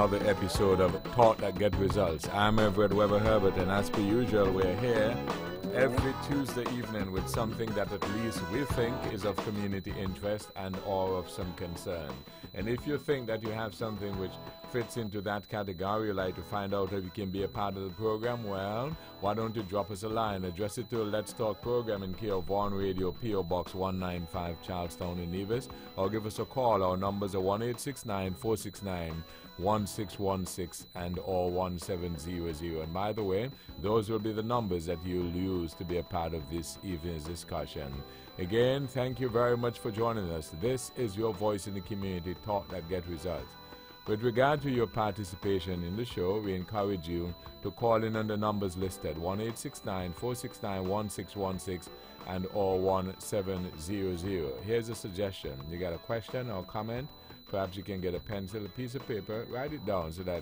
another episode of Talk That Get Results. I'm Everett Weber Herbert, and as per usual, we're here every Tuesday evening with something that at least we think is of community interest and or of some concern. And if you think that you have something which fits into that category, you'd like to find out if you can be a part of the program, well, why don't you drop us a line, address it to a Let's Talk program in care of Vaughan Radio, P.O. Box 195, Charlestown in Nevis, or give us a call. Our numbers are 1-869-469-1616 and or 1700. And by the way, those will be the numbers that you'll use to be a part of this evening's discussion. Again, thank you very much for joining us. This is your voice in the community, Talk That Get Results. With regard to your participation in the show, we encourage you to call in on the numbers listed, 1-869-469-1616 and or 1700. Here's a suggestion. You got a question or comment? Perhaps you can get a pencil, a piece of paper, write it down so that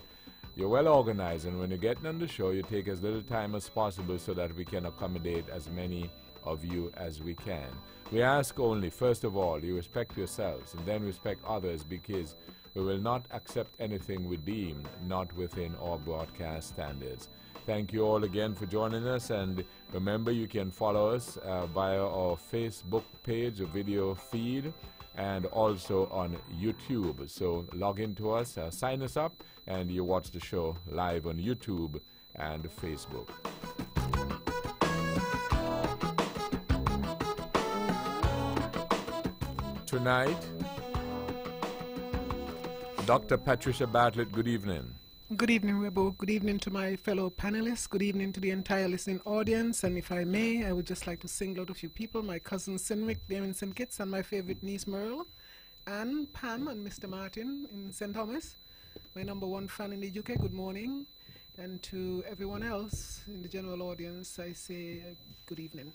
you're well organized, and when you're getting on the show, you take as little time as possible so that we can accommodate as many of you as we can. We ask only, first of all, you respect yourselves and then respect others, because we will not accept anything we deem not within our broadcast standards. Thank you all again for joining us, and remember you can follow us via our Facebook page, a video feed, and also on YouTube. So log into us, sign us up, and you watch the show live on YouTube and Facebook. Tonight, Dr. Patricia Bartlett, good evening. Good evening, Rebo. Good evening to my fellow panelists. Good evening to the entire listening audience. And if I may, I would just like to single out a few people. My cousin Sinwick there in St. Kitts, and my favorite niece Merle, and Pam and Mr. Martin in St. Thomas. My number one fan in the UK, good morning. And to everyone else in the general audience, I say good evening.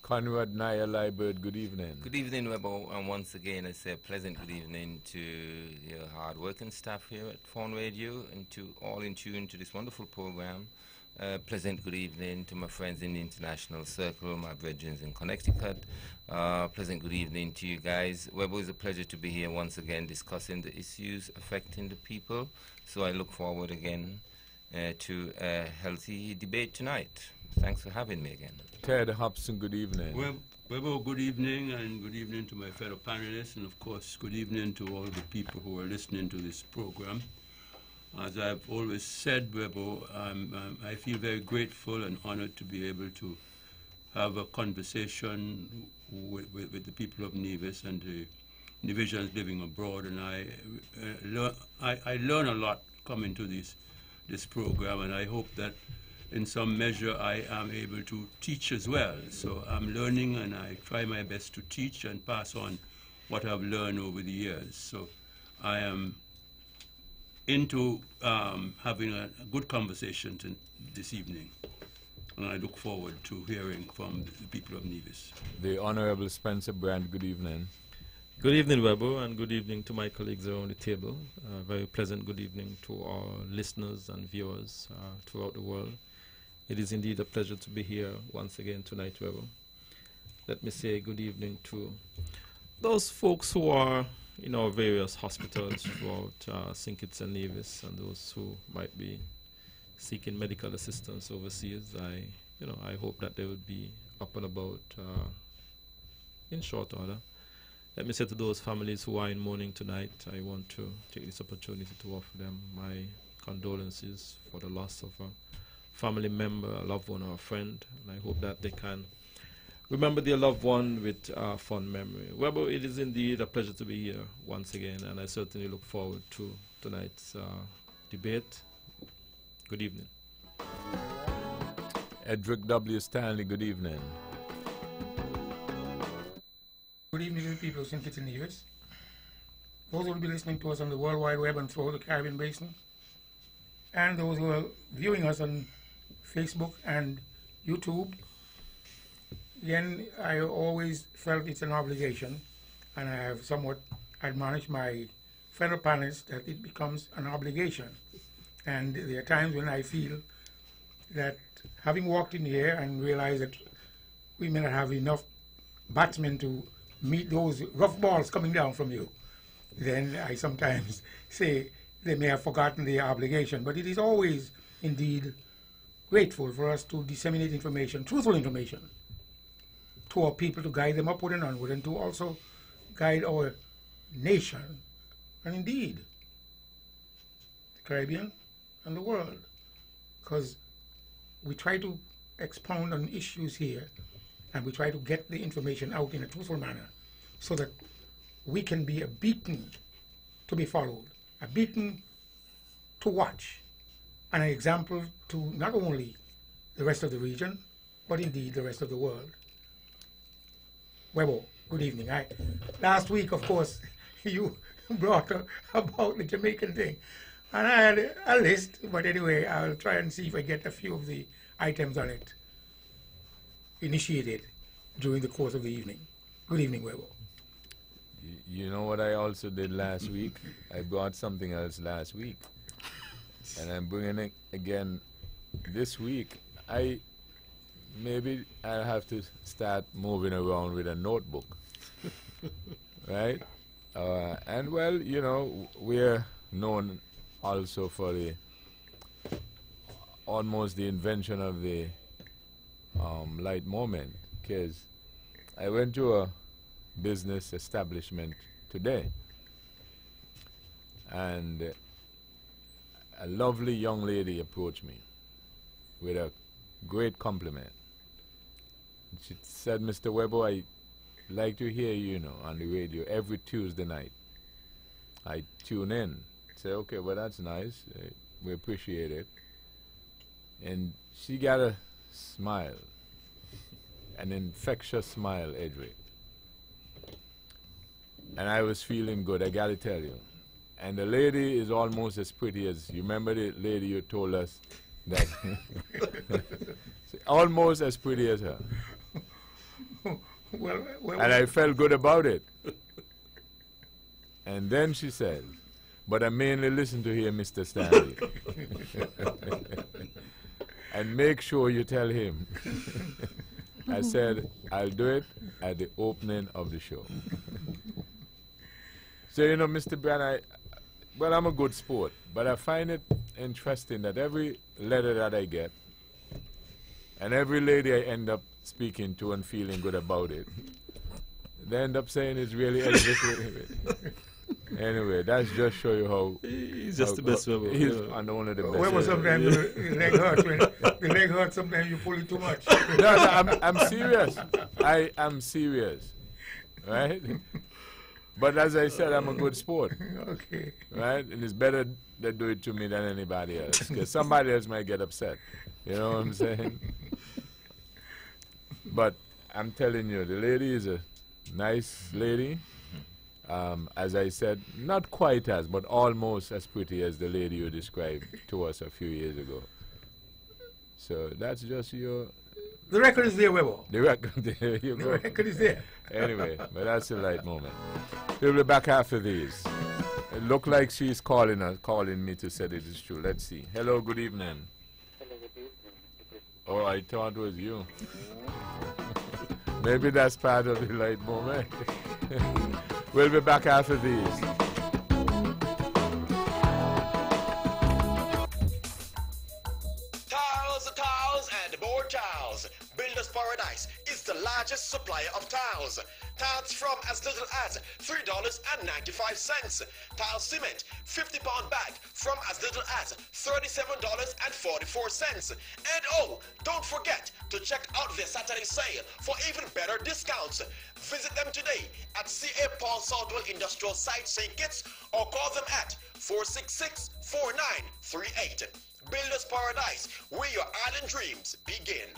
Conrad Naya Liebert, good evening. Good evening, Webo, and once again I say a pleasant good evening to your hard-working staff here at Vaughan Radio and to all in tune to this wonderful program. Pleasant good evening to my friends in the international circle, my brethren in Connecticut. Pleasant good evening to you guys. Webo, it's a pleasure to be here once again discussing the issues affecting the people. So I look forward again to a healthy debate tonight. Thanks for having me again. Ted Hobson, good evening. Well, good evening, and good evening to my fellow panelists, and of course, good evening to all the people who are listening to this program. As I've always said, Webo, I feel very grateful and honored to be able to have a conversation with the people of Nevis and the Nevisians living abroad, and I learn a lot coming to this program, and I hope that in some measure I am able to teach as well. So I'm learning, and I try my best to teach and pass on what I've learned over the years. So I am into having a good conversation this evening, and I look forward to hearing from the people of Nevis. The Honorable Spencer Brand, good evening. Good evening, Webo, and good evening to my colleagues around the table. Very pleasant good evening to our listeners and viewers throughout the world. It is indeed a pleasure to be here once again tonight, Webo. Let me say good evening to those folks who are in our various hospitals throughout St. Kitts and Nevis, and those who might be seeking medical assistance overseas. I hope that they would be up and about in short order. Let me say to those families who are in mourning tonight, I want to take this opportunity to offer them my condolences for the loss of a family member, a loved one, or a friend, and I hope that they can remember their loved one with fond memory. Well, it is indeed a pleasure to be here once again, and I certainly look forward to tonight's debate. Good evening. Edric W. Stanley, good evening. Good evening to the people of St. Kitts and Nevis. Those who will be listening to us on the World Wide Web and throughout the Caribbean Basin, and those who are viewing us on Facebook and YouTube. Again, I always felt it's an obligation, and I have somewhat admonished my fellow panelists that it becomes an obligation. And there are times when I feel that having walked in here and realized that we may not have enough batsmen to meet those rough balls coming down from you, then I sometimes say they may have forgotten their obligation. But it is always, indeed, grateful for us to disseminate information, truthful information, to our people, to guide them upward and onward, and to also guide our nation, and indeed, the Caribbean and the world. Because we try to expound on issues here, and we try to get the information out in a truthful manner, so that we can be a beacon to be followed, a beacon to watch, and an example to not only the rest of the region, but indeed the rest of the world. Webo, good evening. Last week, of course, you brought up about the Jamaican thing, and I had a list, but anyway, I'll try and see if I get a few of the items on it initiated during the course of the evening. Good evening, Webo. You know what I also did last week? I brought something else last week, and I'm bringing it again this week. Maybe I'll have to start moving around with a notebook, right? And well, you know, we're known also for almost the invention of the light moment, because I went to a business establishment today, and a lovely young lady approached me with a great compliment. She said, "Mr. Webo, I like to hear you, on the radio every Tuesday night. I tune in." Say, "Okay, well, that's nice. We appreciate it." And she got a smile, an infectious smile, Edric. And I was feeling good, I gotta tell you. And the lady is almost as pretty as, you remember the lady you told us that? Almost as pretty as her. Well, and I felt good about it. And then she said, "But I mainly listen to hear Mr. Stanley. And make sure you tell him." I said, "I'll do it at the opening of the show." So, Mr. Brand, I'm a good sport, but I find it interesting that every letter that I get, and every lady I end up speaking to and feeling good about it, they end up saying it's really Edric. Anyway, that's just show you how he's just the best Webo. He's one of the best. Webo, sometimes the leg hurts. When the leg hurts, sometimes you pull it too much. No, I'm serious. I am serious, right? But as I said, I'm a good sport. Okay. Right? And it's better they do it to me than anybody else, because somebody else might get upset. You know what I'm saying? But I'm telling you, the lady is a nice lady. As I said, not quite as, but almost as pretty as the lady you described to us a few years ago. So that's just your... The record is there, Webo. The record, there you go. The record is there. Anyway, but that's a light moment. We'll be back after these. It looked like she's calling me to say it is true. Let's see. Hello, good evening. Hello, good evening. Oh, I thought it was you. Maybe that's part of the light moment. We'll be back after these. Tiles, and more tiles. Builders Paradise is the largest supplier of tiles. Tiles from as little as $3.95. Tile cement, 50-pound bag from as little as $37.44. And oh, don't forget to check out their Saturday sale for even better discounts. Visit them today at C.A. Paul Southwell Industrial Site, St. Kitts, or call them at 466-4938. Builders Paradise, where your island dreams begin.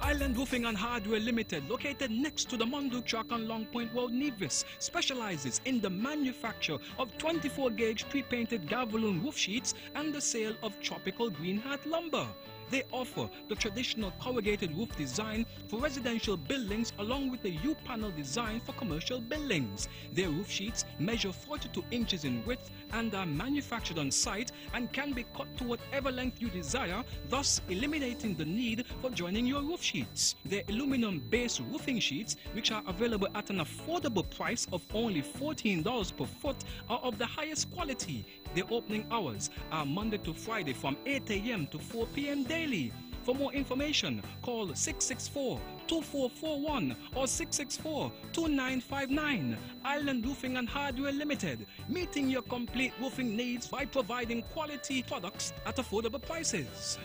Island Roofing and Hardware Limited, located next to the Monduke Track on Long Point Road, Nevis, specializes in the manufacture of 24-gauge pre-painted Galvalume roof sheets and the sale of tropical green hat lumber. They offer the traditional corrugated roof design for residential buildings along with the U-panel design for commercial buildings. Their roof sheets measure 42 inches in width and are manufactured on site and can be cut to whatever length you desire, thus eliminating the need for joining your roof sheets. Their aluminum-based roofing sheets, which are available at an affordable price of only $14 per foot, are of the highest quality. Their opening hours are Monday to Friday from 8 a.m. to 4 p.m. daily. For more information, call 664-2441 or 664-2959. Island Roofing and Hardware Limited, meeting your complete roofing needs by providing quality products at affordable prices.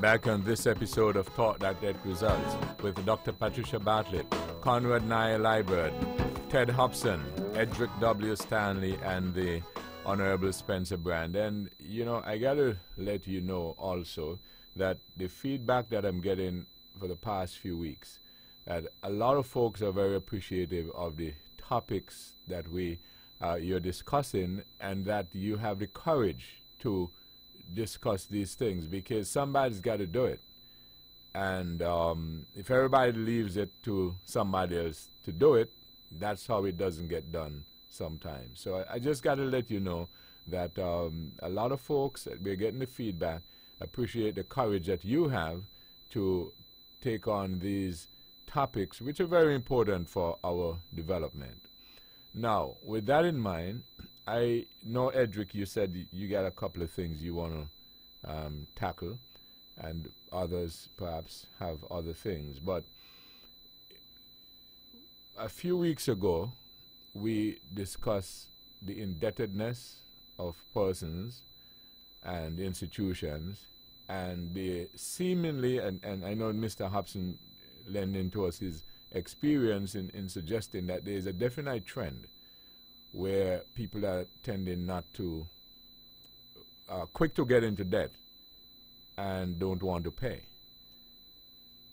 Back on this episode of Thought That Get Results with Dr. Patricia Bartlett, Conrad Nye Liebert, Ted Hobson, Edric W. Stanley, and the Honorable Spencer Brand. And, you know, I got to let you know also that the feedback that I'm getting for the past few weeks, that a lot of folks are very appreciative of the topics that you're discussing, and that you have the courage to discuss these things, because somebody's got to do it. And if everybody leaves it to somebody else to do it, that's how it doesn't get done sometimes. So I just got to let you know that a lot of folks, we're getting the feedback, appreciate the courage that you have to take on these topics, which are very important for our development. Now, with that in mind, I know, Edric, you said you got a couple of things you want to tackle, and others perhaps have other things. But a few weeks ago, we discussed the indebtedness of persons and institutions, and the seemingly, and I know Mr. Hobson lending to us his experience in suggesting that there is a definite trend where people are tending not to, quick to get into debt and don't want to pay.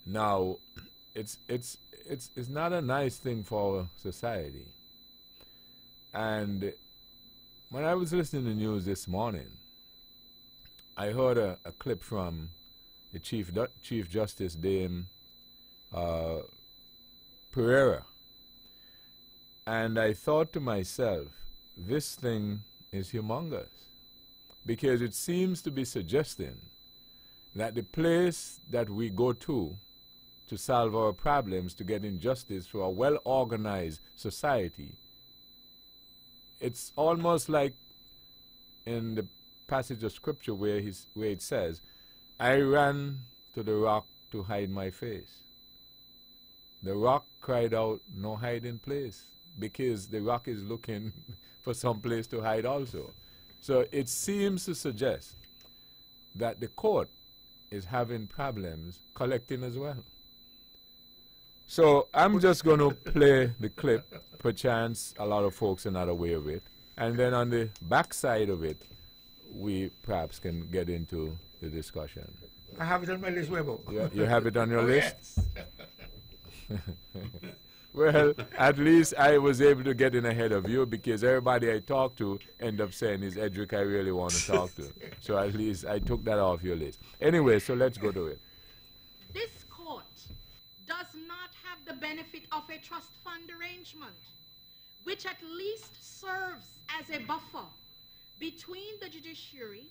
Now, it's not a nice thing for our society. And when I was listening to the news this morning, I heard a clip from the Chief Justice, Dame Pereira. And I thought to myself, this thing is humongous, because it seems to be suggesting that the place that we go to solve our problems, to get injustice for a well-organized society, it's almost like in the passage of scripture where it says, I ran to the rock to hide my face. The rock cried out, no hiding place, because the rock is looking for some place to hide also. So it seems to suggest that the court is having problems collecting as well. So I'm just going to play the clip, perchance a lot of folks are not aware of it, and then on the back side of it, we perhaps can get into the discussion. I have it on my list, Webo. You have it on your list? Yes. Well, at least I was able to get in ahead of you, because everybody I talk to end up saying, is Edric I really want to talk to. So at least I took that off your list. Anyway, so let's go to it. This court does not have the benefit of a trust fund arrangement, which at least serves as a buffer between the judiciary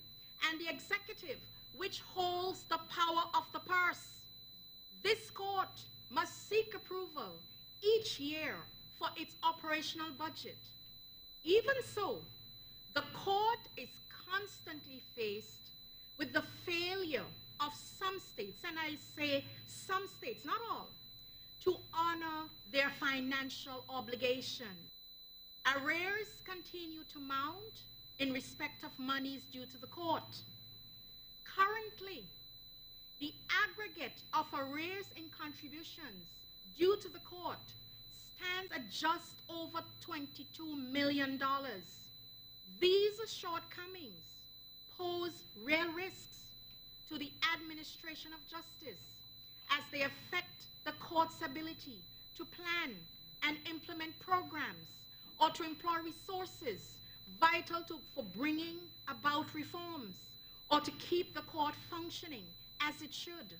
and the executive, which holds the power of the purse. This court must seek approval each year for its operational budget. Even so, the court is constantly faced with the failure of some states, and I say some states, not all, to honor their financial obligation. Arrears continue to mount in respect of monies due to the court. Currently, the aggregate of arrears in contributions due to the court stands at just over $22 million. These shortcomings pose real risks to the administration of justice as they affect the court's ability to plan and implement programs or to employ resources vital for bringing about reforms or to keep the court functioning as it should?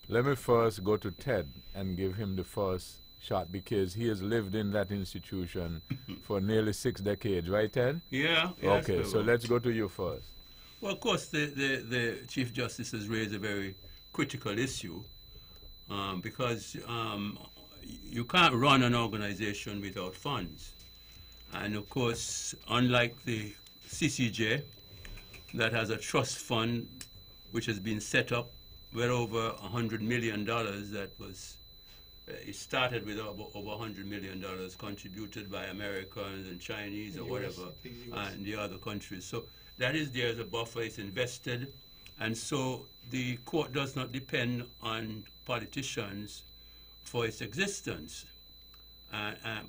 Let me first go to Ted and give him the first shot because he has lived in that institution for nearly 6 decades, right, Ted? Yeah. Okay, so let's go to you first. Well, of course, the Chief Justice has raised a very critical issue because you can't run an organization without funds. And of course, unlike the CCJ, that has a trust fund which has been set up well over $100 million that was, it started with over $100 million contributed by Americans and Chinese or whatever, and the other countries. So that is there as a buffer, it's invested, and so the court does not depend on politicians for its existence.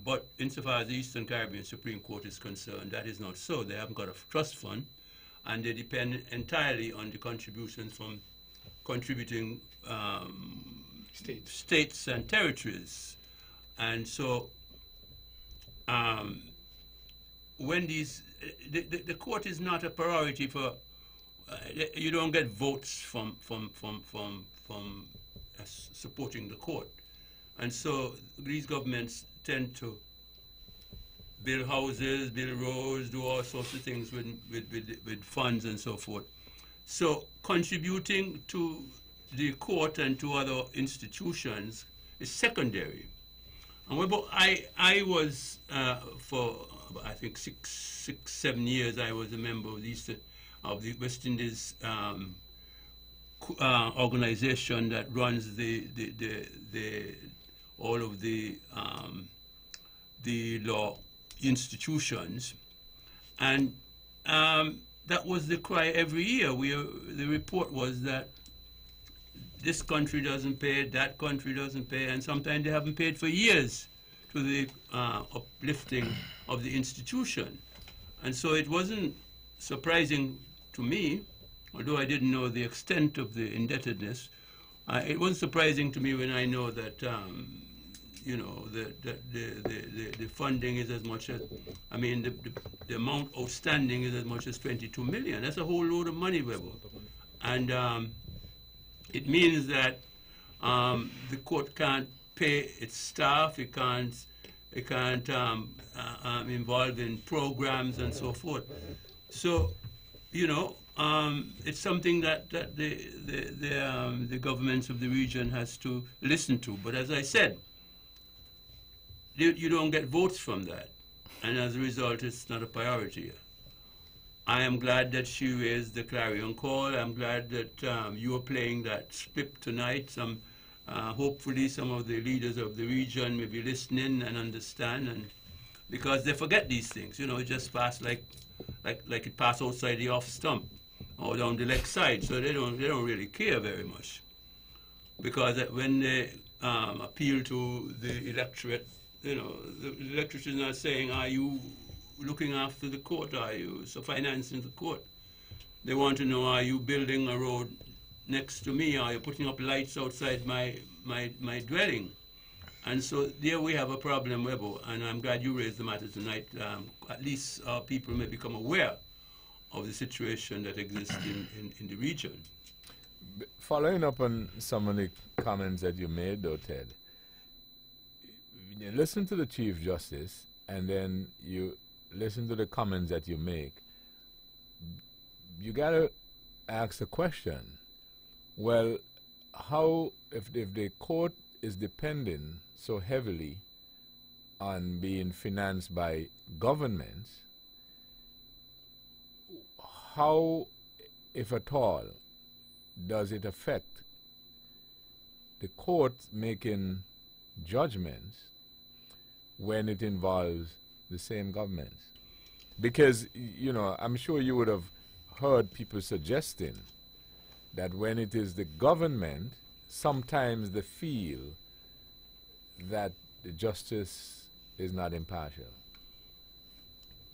But insofar as the Eastern Caribbean Supreme Court is concerned, that is not so. They haven't got a trust fund, and they depend entirely on the contributions from contributing states and territories. And so when these, the court is not a priority for, you don't get votes from supporting the court. And so these governments tend to build houses, build roads, do all sorts of things with funds and so forth. So contributing to the court and to other institutions is secondary. And I was, for I think six, 7 years, I was a member of the West Indies organization that runs all of the law institutions, and that was the cry every year. The report was that this country doesn't pay, that country doesn't pay, and sometimes they haven't paid for years to the uplifting of the institution. And so it wasn't surprising to me, although I didn't know the extent of the indebtedness, it wasn't surprising to me when I know that you know, the funding is as much as, I mean, the amount outstanding is as much as 22 million. That's a whole load of money, Webber. And it means that the court can't pay its staff, it can't involve in programs and so forth. So, you know, it's something that the governments of the region has to listen to. But as I said, you don't get votes from that, and as a result, it's not a priority. I am glad that she raised the clarion call. I'm glad that you are playing that script tonight. Hopefully some of the leaders of the region may be listening and understand, and because they forget these things, you know, it just passed like it passed outside the off stump or down the leg side, so they don't really care very much, because when they appeal to the electorate, you know, the electorate is not saying, are you looking after the court, are you financing the court? They want to know, are you building a road next to me, are you putting up lights outside my dwelling? And so there we have a problem, Webbo, and I'm glad you raised the matter tonight. At least our people may become aware of the situation that exists in the region. Following up on some of the comments that you made, though, Ted, you listen to the Chief Justice, and then you listen to the comments that you make. You got to ask the question, well, how, if the court is depending so heavily on being financed by governments, how, if at all, does it affect the court making judgments when it involves the same governments? Because, you know, I'm sure you would have heard people suggesting that when it is the government, sometimes they feel that the justice is not impartial.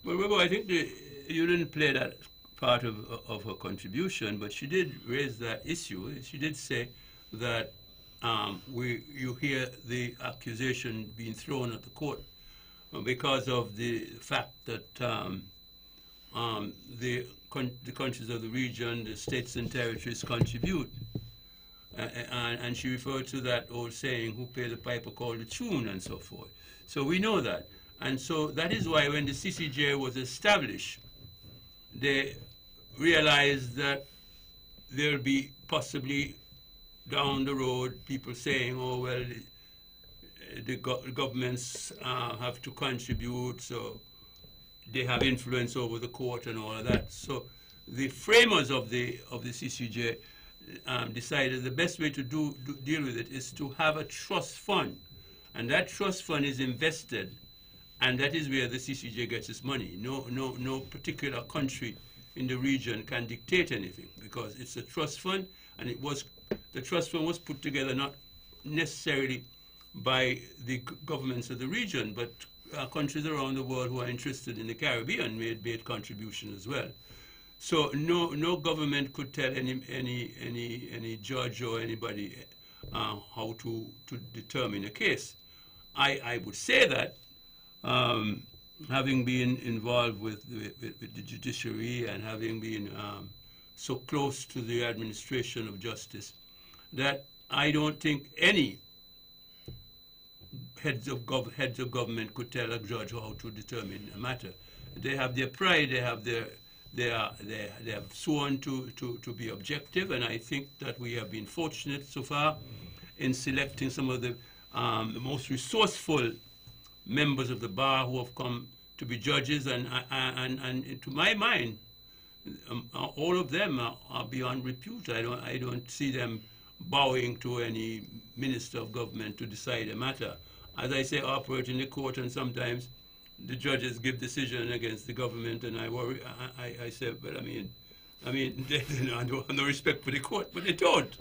Well, Webbo, I think you didn't play that part of her contribution, but she did raise that issue. She did say that you hear the accusation being thrown at the court because of the fact that the countries of the region, the states and territories contribute. And she referred to that old saying, who pay the piper call the tune, and so forth. So we know that. And so that is why when the CCJ was established, they realized that there'll be possibly down the road people saying, oh, well, the governments have to contribute, so they have influence over the court and all of that. So the framers of the CCJ decided the best way to deal with it is to have a trust fund. And that trust fund is invested, and that is where the CCJ gets its money. No particular country in the region can dictate anything, because it's a trust fund, and the trust fund was put together not necessarily by the governments of the region, but countries around the world who are interested in the Caribbean made contribution as well. So no government could tell any judge or anybody how to determine a case. I would say that having been involved with the judiciary and having been so close to the administration of justice, that I don't think any heads of government could tell a judge how to determine a matter. They have their pride. They have sworn to be objective, and I think that we have been fortunate so far in selecting some of the most resourceful members of the bar who have come to be judges, and to my mind, all of them are beyond repute. I don't see them bowing to any minister of government to decide a matter. As I say, operate in the court, and sometimes the judges give decision against the government, and I worry. I say, well, I mean, they have no respect for the court, but they don't.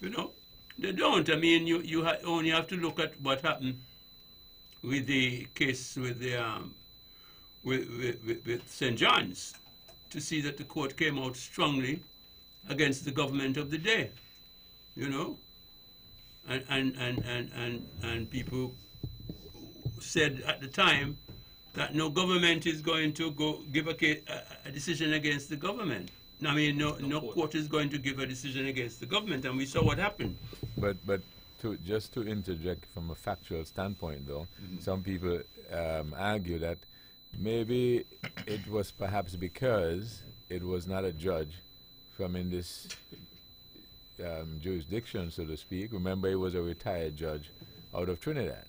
You know, they don't. I mean, you only have to look at what happened with the case with the with St. John's to see that the court came out strongly against the government of the day. You know, and people said at the time that no government is going to go give a decision against the government. I mean, no court is going to give a decision against the government, and we saw what happened. But just to interject from a factual standpoint, though, some people argue that maybe it was perhaps because it was not a judge from in this jurisdiction, so to speak. Remember, he was a retired judge out of Trinidad.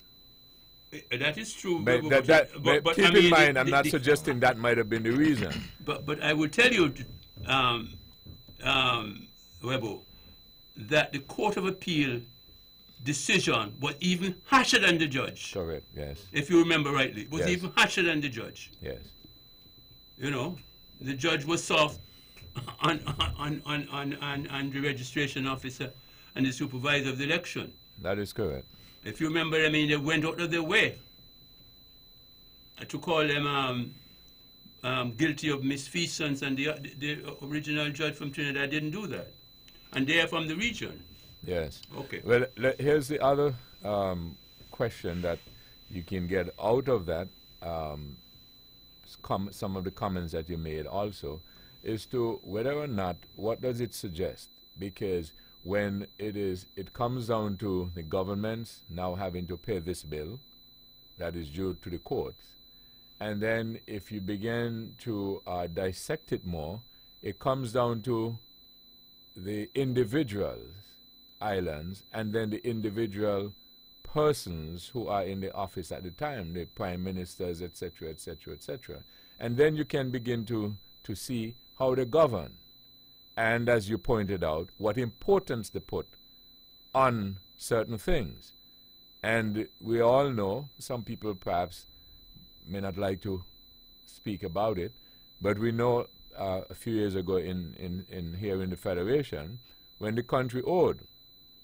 That is true. But keep in mind, I'm not suggesting that might have been the reason. But I will tell you, Webo, that the Court of Appeal decision was even harsher than the judge. Correct, yes. If you remember rightly. It was even harsher than the judge. Yes. You know, the judge was soft on the registration officer and the supervisor of the election. That is correct. If you remember, I mean, they went out of their way to call them guilty of misfeasance, and the original judge from Trinidad didn't do that. And they are from the region. Yes. Okay. Well, here's the other question that you can get out of that, some of the comments that you made also, is to whether or not, what does it suggest? Because when it comes down to the governments now having to pay this bill that is due to the courts, and then if you begin to dissect it more, it comes down to the individuals, islands, and then the individual persons who are in the office at the time, the prime ministers, etc., etc., etc. And then you can begin to see how they govern. And as you pointed out, what importance they put on certain things. And we all know, some people perhaps may not like to speak about it, but we know a few years ago in here in the Federation, when the country owed,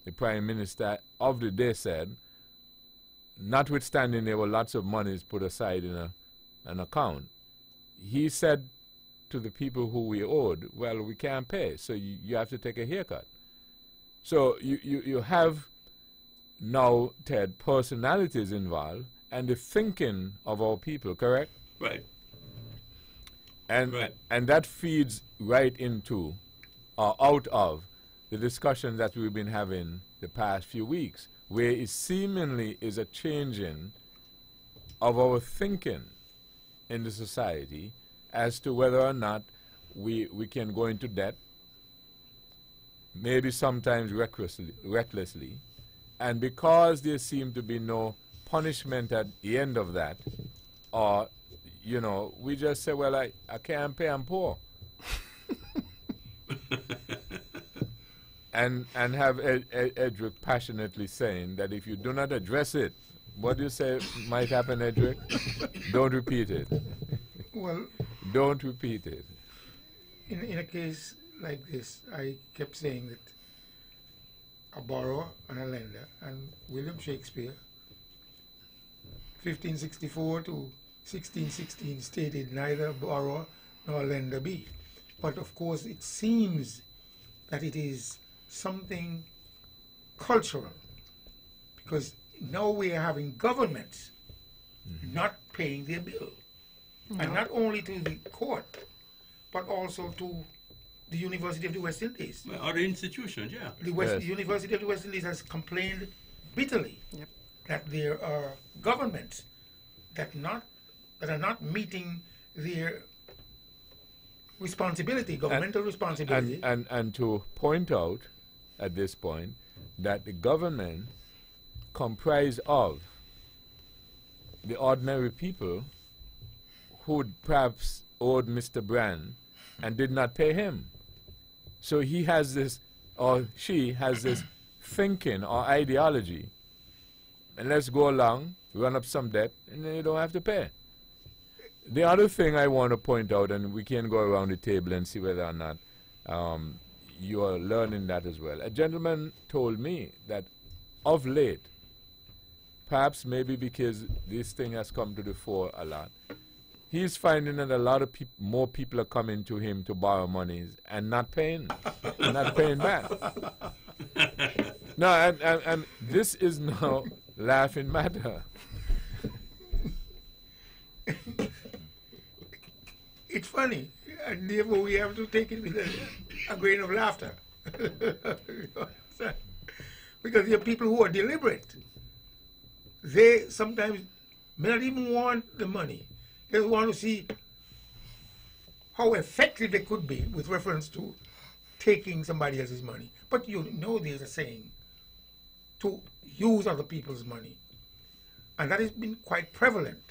the Prime Minister of the day said, notwithstanding there were lots of monies put aside in an account, he said to the people who we owed, well, we can't pay, so you have to take a haircut. So you have now, Ted, personalities involved and the thinking of our people, correct? Right. And, Right. and that feeds right into or out of the discussion that we've been having the past few weeks, where it seemingly is a changing of our thinking in the society as to whether or not we can go into debt, maybe sometimes recklessly, and because there seems to be no punishment at the end of that, or, you know, we just say, well, I can't pay, I'm poor. and have Edric passionately saying that if you do not address it, what do you say might happen, Edric? Don't repeat it. Well, Don't repeat it. in a case like this, I kept saying that a borrower and a lender, and William Shakespeare, 1564 to 1616, stated neither borrower nor lender be. But of course, it seems that it is something cultural, because now we are having governments not paying their bill, and not only to the court, but also to the University of the West Indies. Well, other institutions, yeah. The Yes. University of the West Indies has complained bitterly Yep. that there are governments that are not meeting their responsibility, governmental responsibility. And to point out at this point that the government comprised of the ordinary people who perhaps owed Mr. Brand and did not pay him. So he has this, or she has this thinking or ideology, and let's go along, run up some debt, and then you don't have to pay. The other thing I want to point out, and we can go around the table and see whether or not you are learning that as well. A gentleman told me that of late, perhaps maybe because this thing has come to the fore a lot, he's finding that a lot of more people are coming to him to borrow monies and not paying back. No, and this is no laughing matter. It's funny, and therefore we have to take it with a grain of laughter. Because there are people who are deliberate. They sometimes may not even want the money. They want to see how effective they could be with reference to taking somebody else's money. But you know there's a saying, to use other people's money. And that has been quite prevalent.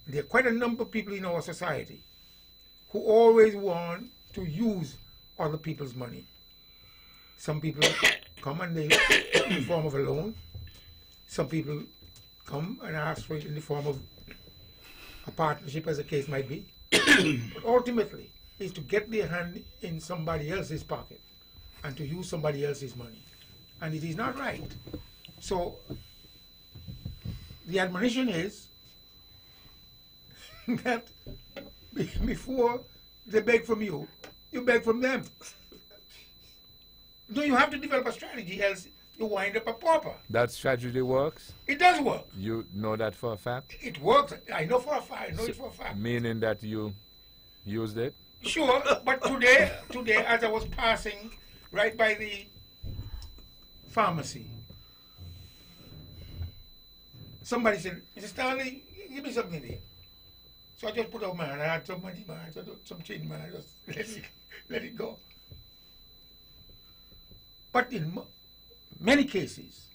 There are quite a number of people in our society who always want to use other people's money. Some people come and they in the form of a loan. Some people come and ask for it in the form of a partnership, as the case might be. But ultimately, is to get their hand in somebody else's pocket and to use somebody else's money. And it is not right. So the admonition is that before they beg from you, you beg from them. No, you have to develop a strategy, else you wind up a pauper. That strategy works? It does work. You know that for a fact? It works. I know for a fact. I know it for a fact. Meaning that you used it? Sure, but today, as I was passing right by the pharmacy, somebody said, Mr. Stanley, give me something there. So I just put out my hand. I had some money in my hand, some change in my hand. Just let it go. But in many cases,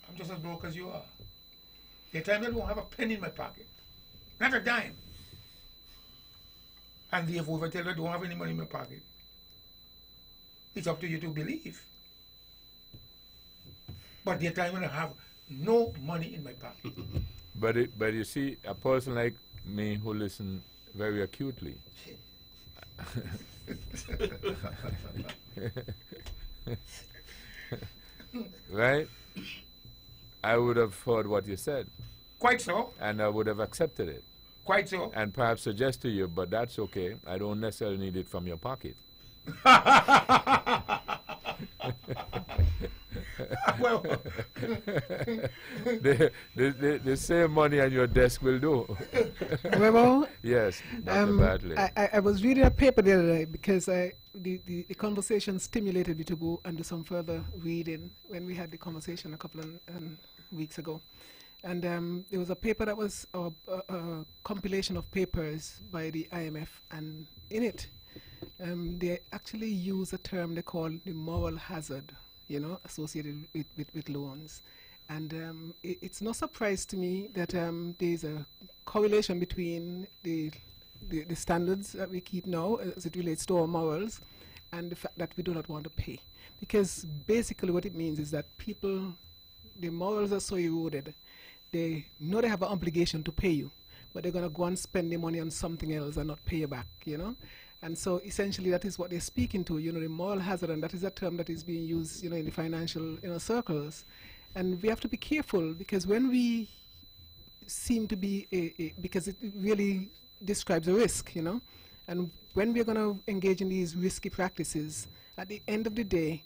I'm just as broke as you are. There are times I don't have a penny in my pocket, not a dime. And therefore, if I tell you I don't have any money in my pocket, it's up to you to believe. But there are times when I have no money in my pocket. But you see, a person like me who listens very acutely, right? I would have heard what you said. Quite so. And I would have accepted it. Quite so. And perhaps suggest to you, but that's okay. I don't necessarily need it from your pocket. Well, the same money on your desk will do. Well, Yes, Dr. Bartlett. I was reading a paper the other day because the conversation stimulated me to go and do some further reading when we had the conversation a couple of weeks ago. And there was a paper that was a compilation of papers by the IMF, and in it, they actually use a term they call the moral hazard, associated with loans. And it's no surprise to me that there's a correlation between the standards that we keep now as it relates to our morals and the fact that we do not want to pay. Because basically what it means is that the morals are so eroded, they know they have an obligation to pay you, but they're going to go and spend the money on something else and not pay you back, And so essentially that is what they're speaking to, the moral hazard, and that is a term that is being used, in the financial circles. And we have to be careful, because when we seem to be, because it really describes a risk, and when we're going to engage in these risky practices, at the end of the day,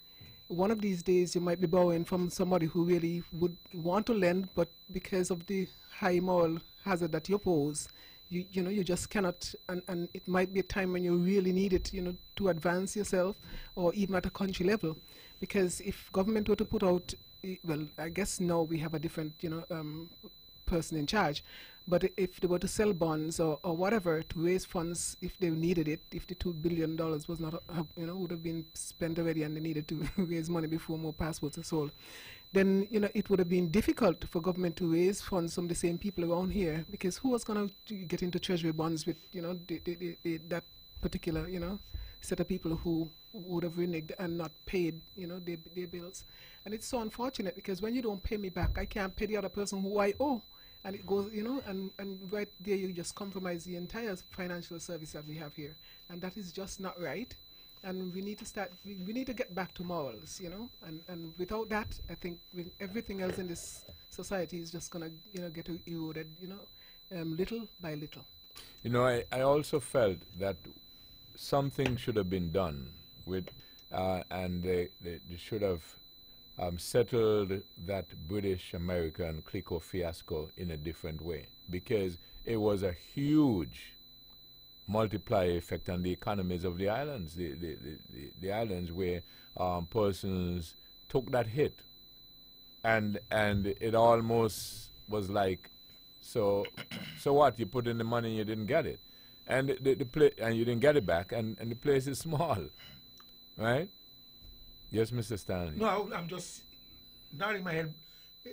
one of these days you might be borrowing from somebody who really would want to lend, but because of the high moral hazard that you pose, you just cannot, and it might be a time when you really need it, to advance yourself, or even at a country level. Because if government were to put out, well, I guess now we have a different, person in charge, but if they were to sell bonds or whatever to raise funds if they needed it, if the $2 billion was not, would have been spent already and they needed to raise money before more passports are sold, then, it would have been difficult for government to raise funds from the same people around here, because who was going to get into treasury bonds with, that particular, set of people who would have reneged and not paid, their bills. And it's so unfortunate, because when you don't pay me back, I can't pay the other person who I owe. And it goes, and right there you just compromise the entire financial service that we have here. And that is just not right. And we need to start, we need to get back to morals, and without that, I think everything else in this society is just going to, get eroded, little by little. I also felt that something should have been done with, and they should have settled that British-American Clico fiasco in a different way, because it was a huge multiplier effect on the economies of the islands, the islands where persons took that hit, and it almost was like, so what? You put in the money and you didn't get it, and and you didn't get it back, and the place is small, right? Yes, Mr. Stanley. No, I'm just nodding my head.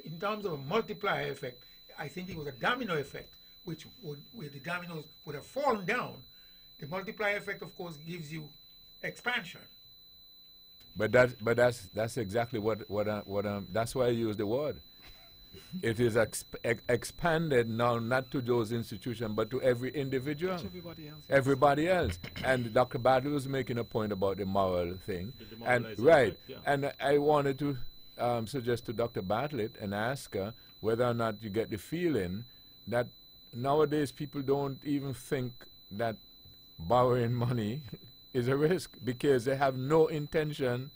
In terms of a multiplier effect, I think it was a domino effect, where the dominoes would have fallen down. The multiplier effect, of course, gives you expansion. But that's exactly what that's why I use the word. It is expanded now, not to those institutions, but to every individual. Everybody else. And Dr. Bartlett was making a point about the moral thing. And right. Yeah. And I wanted to suggest to Dr. Bartlett and ask her whether or not you get the feeling that nowadays people don't even think that borrowing money is a risk, because they have no intention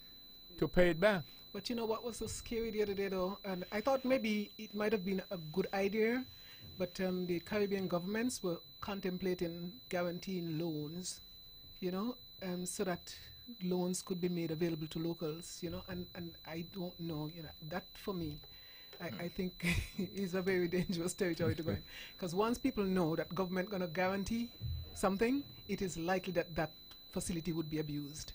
to pay it back. But what was so scary the other day, though? And I thought maybe it might have been a good idea, but the Caribbean governments were contemplating guaranteeing loans, so that loans could be made available to locals, and I don't know, that for me, I think is a very dangerous territory to go in. Because once people know that government going to guarantee something, it is likely that that facility would be abused.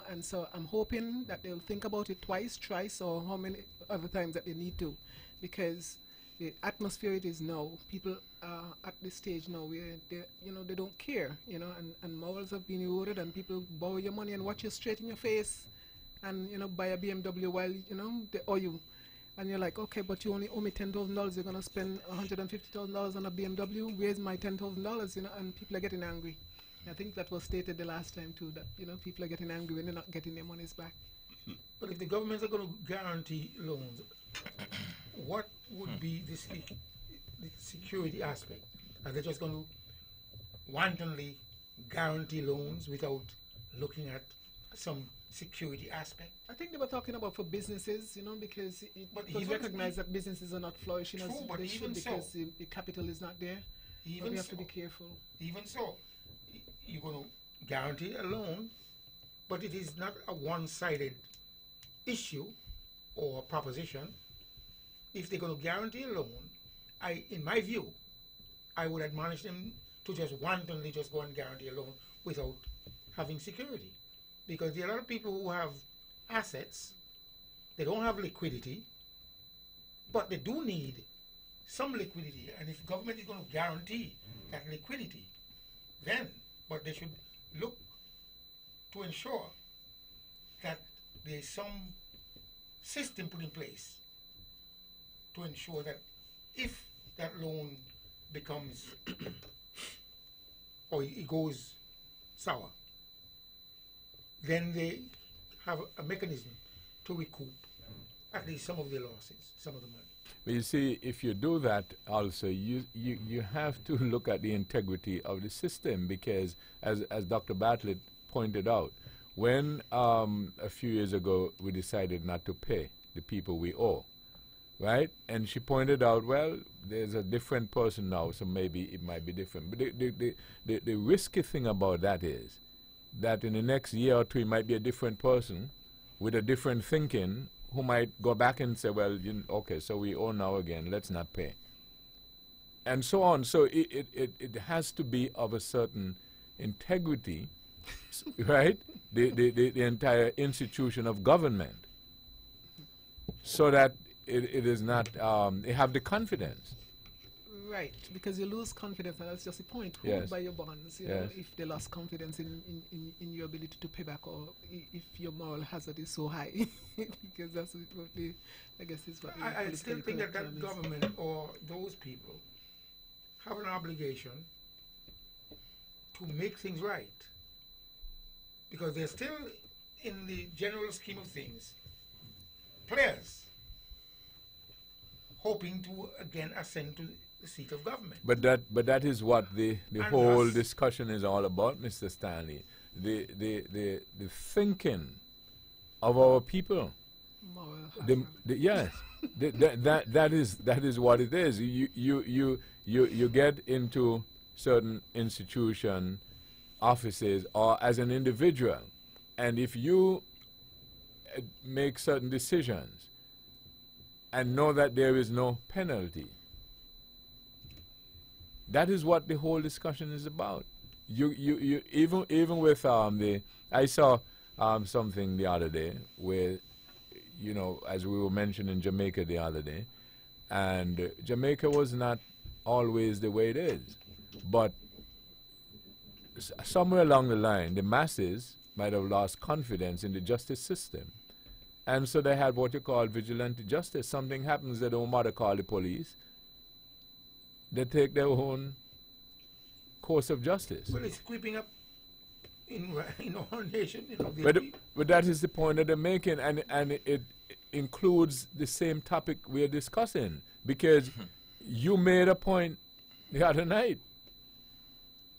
And so I'm hoping that they'll think about it twice, thrice, or how many other times that they need to, because the atmosphere it is now, people are at this stage now where they don't care, and morals have been eroded, and people borrow your money and watch you straight in your face, and buy a BMW while they owe you, and you're like, okay, but you only owe me $10,000. You're gonna spend $150,000 on a BMW. Where's my $10,000? And people are getting angry. I think that was stated the last time too, that people are getting angry when they're not getting their monies back. But if the governments are going to guarantee loans, what would be the security aspect? Are they just going to wantonly guarantee loans without looking at some security aspect. I think they were talking about for businesses, you know, because it But was even- recognized that businesses are not flourishing as True, but they should even so- because the capital is not there. But Even we have to so- be careful. Even so, you're going to guarantee a loan, but it is not a one-sided issue or proposition. If they're going to guarantee a loan, in my view, I would admonish them to just wantonly just go and guarantee a loan without having security. Because there are a lot of people who have assets, they don't have liquidity, but they do need some liquidity. And if government is going to guarantee that liquidity, then, but they should look to ensure that there is some system put in place to ensure that if that loan becomes or it goes sour, then they have a mechanism to recoup at least some of their losses, some of the money. But you see, if you do that also, you have to look at the integrity of the system because, as Dr. Bartlett pointed out, when a few years ago we decided not to pay the people we owe, right? And she pointed out, well, there's a different person now, so maybe it might be different. But the risky thing about that is that in the next year or two, it might be a different person with a different thinking who might go back and say, well, okay, so we owe now again, let's not pay. And so on. So it has to be of a certain integrity, right? The entire institution of government, so that it is not, they have the confidence. Right, because you lose confidence, and that's just the point. Who Yes. would buy your bonds, you know, if they lost confidence in your ability to pay back, or if your moral hazard is so high, because that's what they, I guess, is what. I still think that government or those people have an obligation to make things right, because they're still, in the general scheme of things, players hoping to again ascend to the seat of government. But that is what the And whole us- discussion is all about, Mr. Stanley. The thinking of our people. Yes, that is what it is. You get into certain institution, offices, or as an individual, and if you make certain decisions and know that there is no penalty, that is what the whole discussion is about. You even with I saw something the other day where, you know, as we were mentioning Jamaica the other day, and Jamaica was not always the way it is, but somewhere along the line, the masses might have lost confidence in the justice system, and so they had what you call vigilante justice. Something happens, they don't bother call the police. They take their own course of justice. Well, it's creeping up in our nation. You know, But that is the point that they're making, and it includes the same topic we're discussing, because you made a point the other night.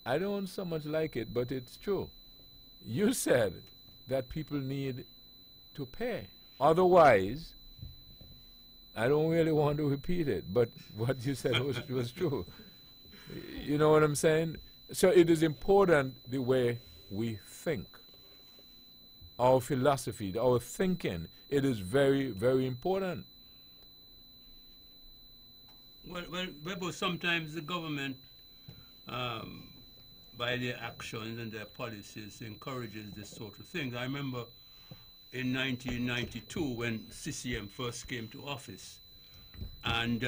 I don't so much like it, but it's true. You said that people need to pay. Otherwise, I don't really want to repeat it, but what you said was true. You know what I'm saying? So it is important the way we think. Our philosophy, our thinking, it is very, very important. Well, sometimes the government, by their actions and their policies, encourages this sort of thing. I remember in 1992 when CCM first came to office, and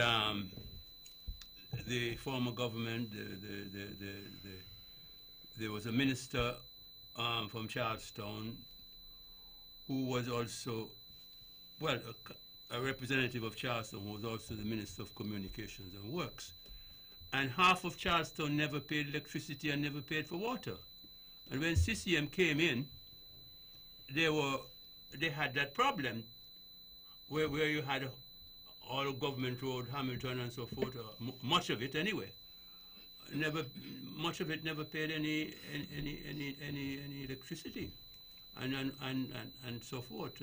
the former government, there was a minister from Charlestown who was also, well, a representative of Charlestown who was also the Minister of Communications and Works. And half of Charlestown never paid electricity and never paid for water. And when CCM came in, they had that problem where you had all government road, Hamilton and so forth, much of it anyway. Much of it never paid any electricity. and so forth,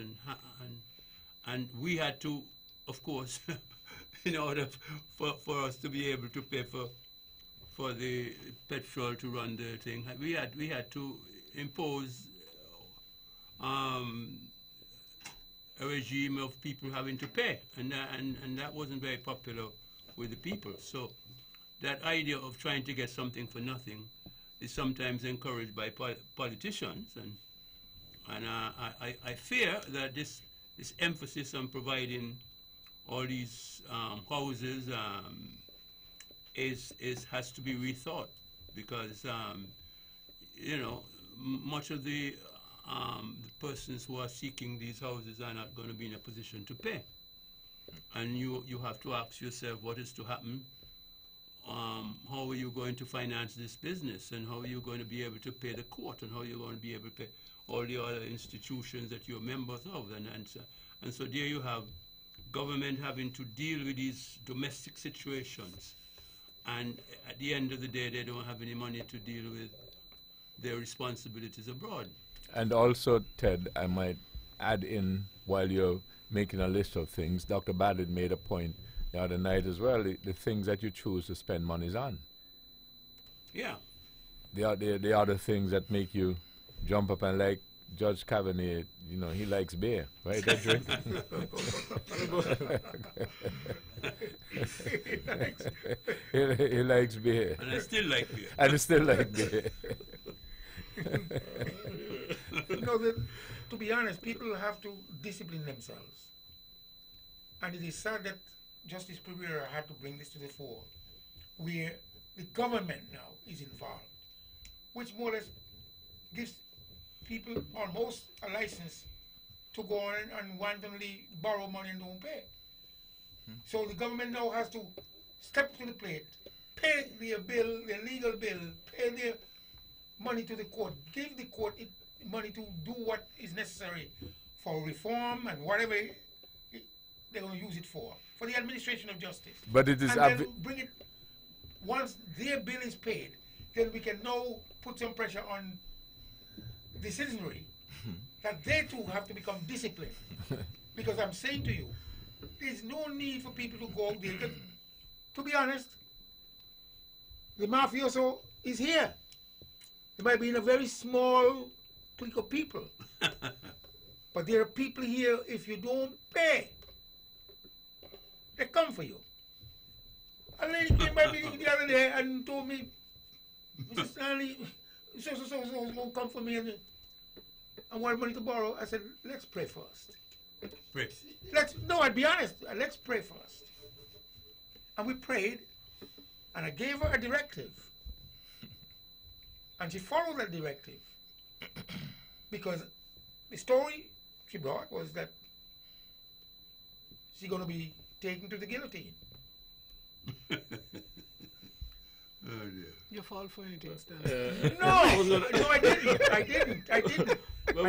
and we had to, of course, in order for us to be able to pay for the petrol to run the thing, we had to impose a regime of people having to pay, and that wasn't very popular with the people. So that idea of trying to get something for nothing is sometimes encouraged by politicians, and I fear that this emphasis on providing all these houses has to be rethought, because you know, much of the persons who are seeking these houses are not going to be in a position to pay, and you have to ask yourself what is to happen. How are you going to finance this business, and how are you going to be able to pay the court, and how are you going to be able to pay all the other institutions that you're members of, and so there you have government having to deal with these domestic situations, and at the end of the day they don't have any money to deal with their responsibilities abroad. And also, Ted, I might add in, while you're making a list of things, Dr. Badlett made a point the other night as well, the things that you choose to spend monies on. Yeah. The other things that make you jump up, and like Judge Kavanaugh, you know, he likes beer, right? That drink? he likes beer. And I still like beer. And I still like beer. No, to be honest, people have to discipline themselves. And it is sad that Justice Pereira had to bring this to the fore, where the government now is involved, which more or less gives people almost a license to go on and wantonly borrow money and don't pay. So the government now has to step to the plate, pay their bill, their legal bill, pay their money to the court, give the court money to do what is necessary for reform and whatever they're going to use it for the administration of justice. But it is and then bring it, once their bill is paid, then we can now put some pressure on the citizenry that they too have to become disciplined. Because I'm saying to you, there's no need for people to go out there. To be honest, the mafioso is here. It might be in a very small clique of people. But there are people here, if you don't pay, they come for you. A lady came by me the other day and told me, Mr. Stanley, so won't come for me and I want money to borrow. I said, let's pray first. Pray. I'd be honest. Let's pray first. And we prayed, and I gave her a directive. And she followed that directive. Because the story she brought was that she's going to be taken to the guillotine. Oh dear. You fall for anything, Stanley. No, I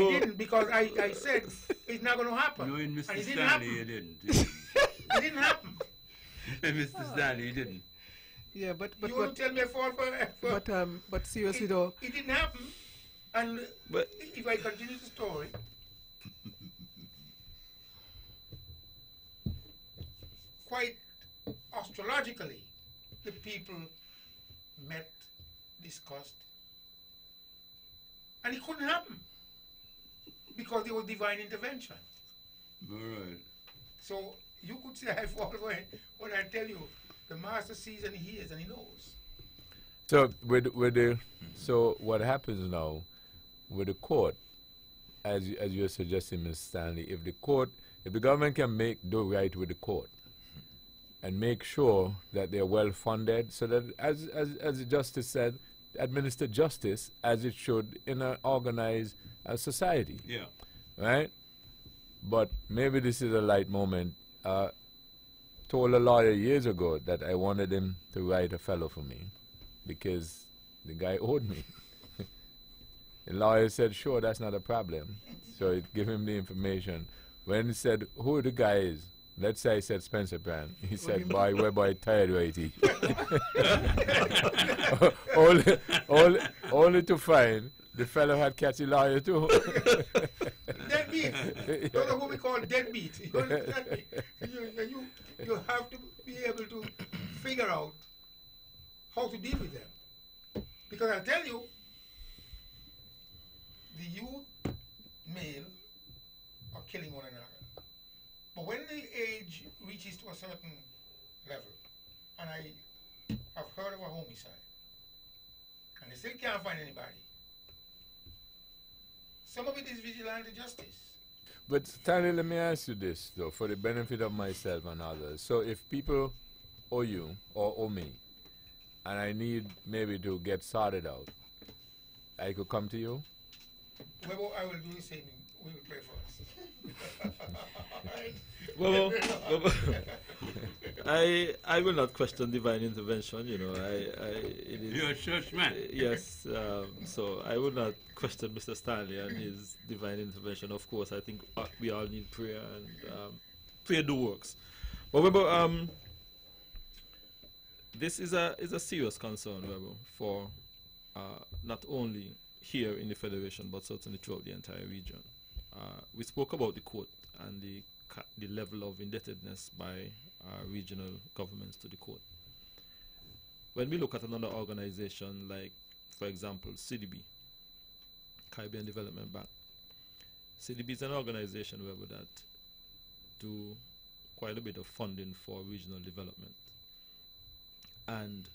didn't, because I said it's not going to happen. No, in Mr. And it didn't Stanley, happen. you didn't. It didn't happen. In Mr. Stanley, you didn't. Yeah, but You want to tell me I fall for but seriously though, it didn't happen. And But if I continue the story, quite astrologically, the people met, discussed, and it couldn't happen because there was divine intervention. All right. So you could say I fall for it when I tell you the master sees and he hears and he knows. So so what happens now with the court, as you're suggesting, Mr. Stanley, if the government can do right with the court and make sure that they're well funded, so that as the justice said, administer justice as it should in an organized society. Yeah. Right? But maybe this is a light moment. Told a lawyer years ago that I wanted him to write a fellow for me because the guy owed me. The lawyer said, sure, that's not a problem. So I give him the information. When he said who the guy is, let's say I said Spencer Brand. He said, boy, we're boy tired right only to find The fellow had catchy lawyer too. Deadbeat. Those are what we call deadbeat. You understand me? You have to be able to figure out how to deal with them. Because I'll tell you, the youth, male, are killing one another. But when the age reaches to a certain level, and I have heard of a homicide, and they still can't find anybody, some of it is vigilante justice. But Stanley, let me ask you this, though, for the benefit of myself and others. So if people owe you or owe me, and I need maybe to get sorted out, I could come to you? Well, I will do the same. We will pray first. Well, I will not question divine intervention. You know, You're a church man. Yes, so I will not question Mr. Stanley and his divine intervention. Of course, I think we all need prayer, and prayer do works. However, this is a serious concern, Rebel, for not only here in the Federation, but certainly throughout the entire region. We spoke about the court and the level of indebtedness by regional governments to the court. When we look at another organization like, for example, CDB, Caribbean Development Bank, CDB is an organization that do quite a bit of funding for regional development. And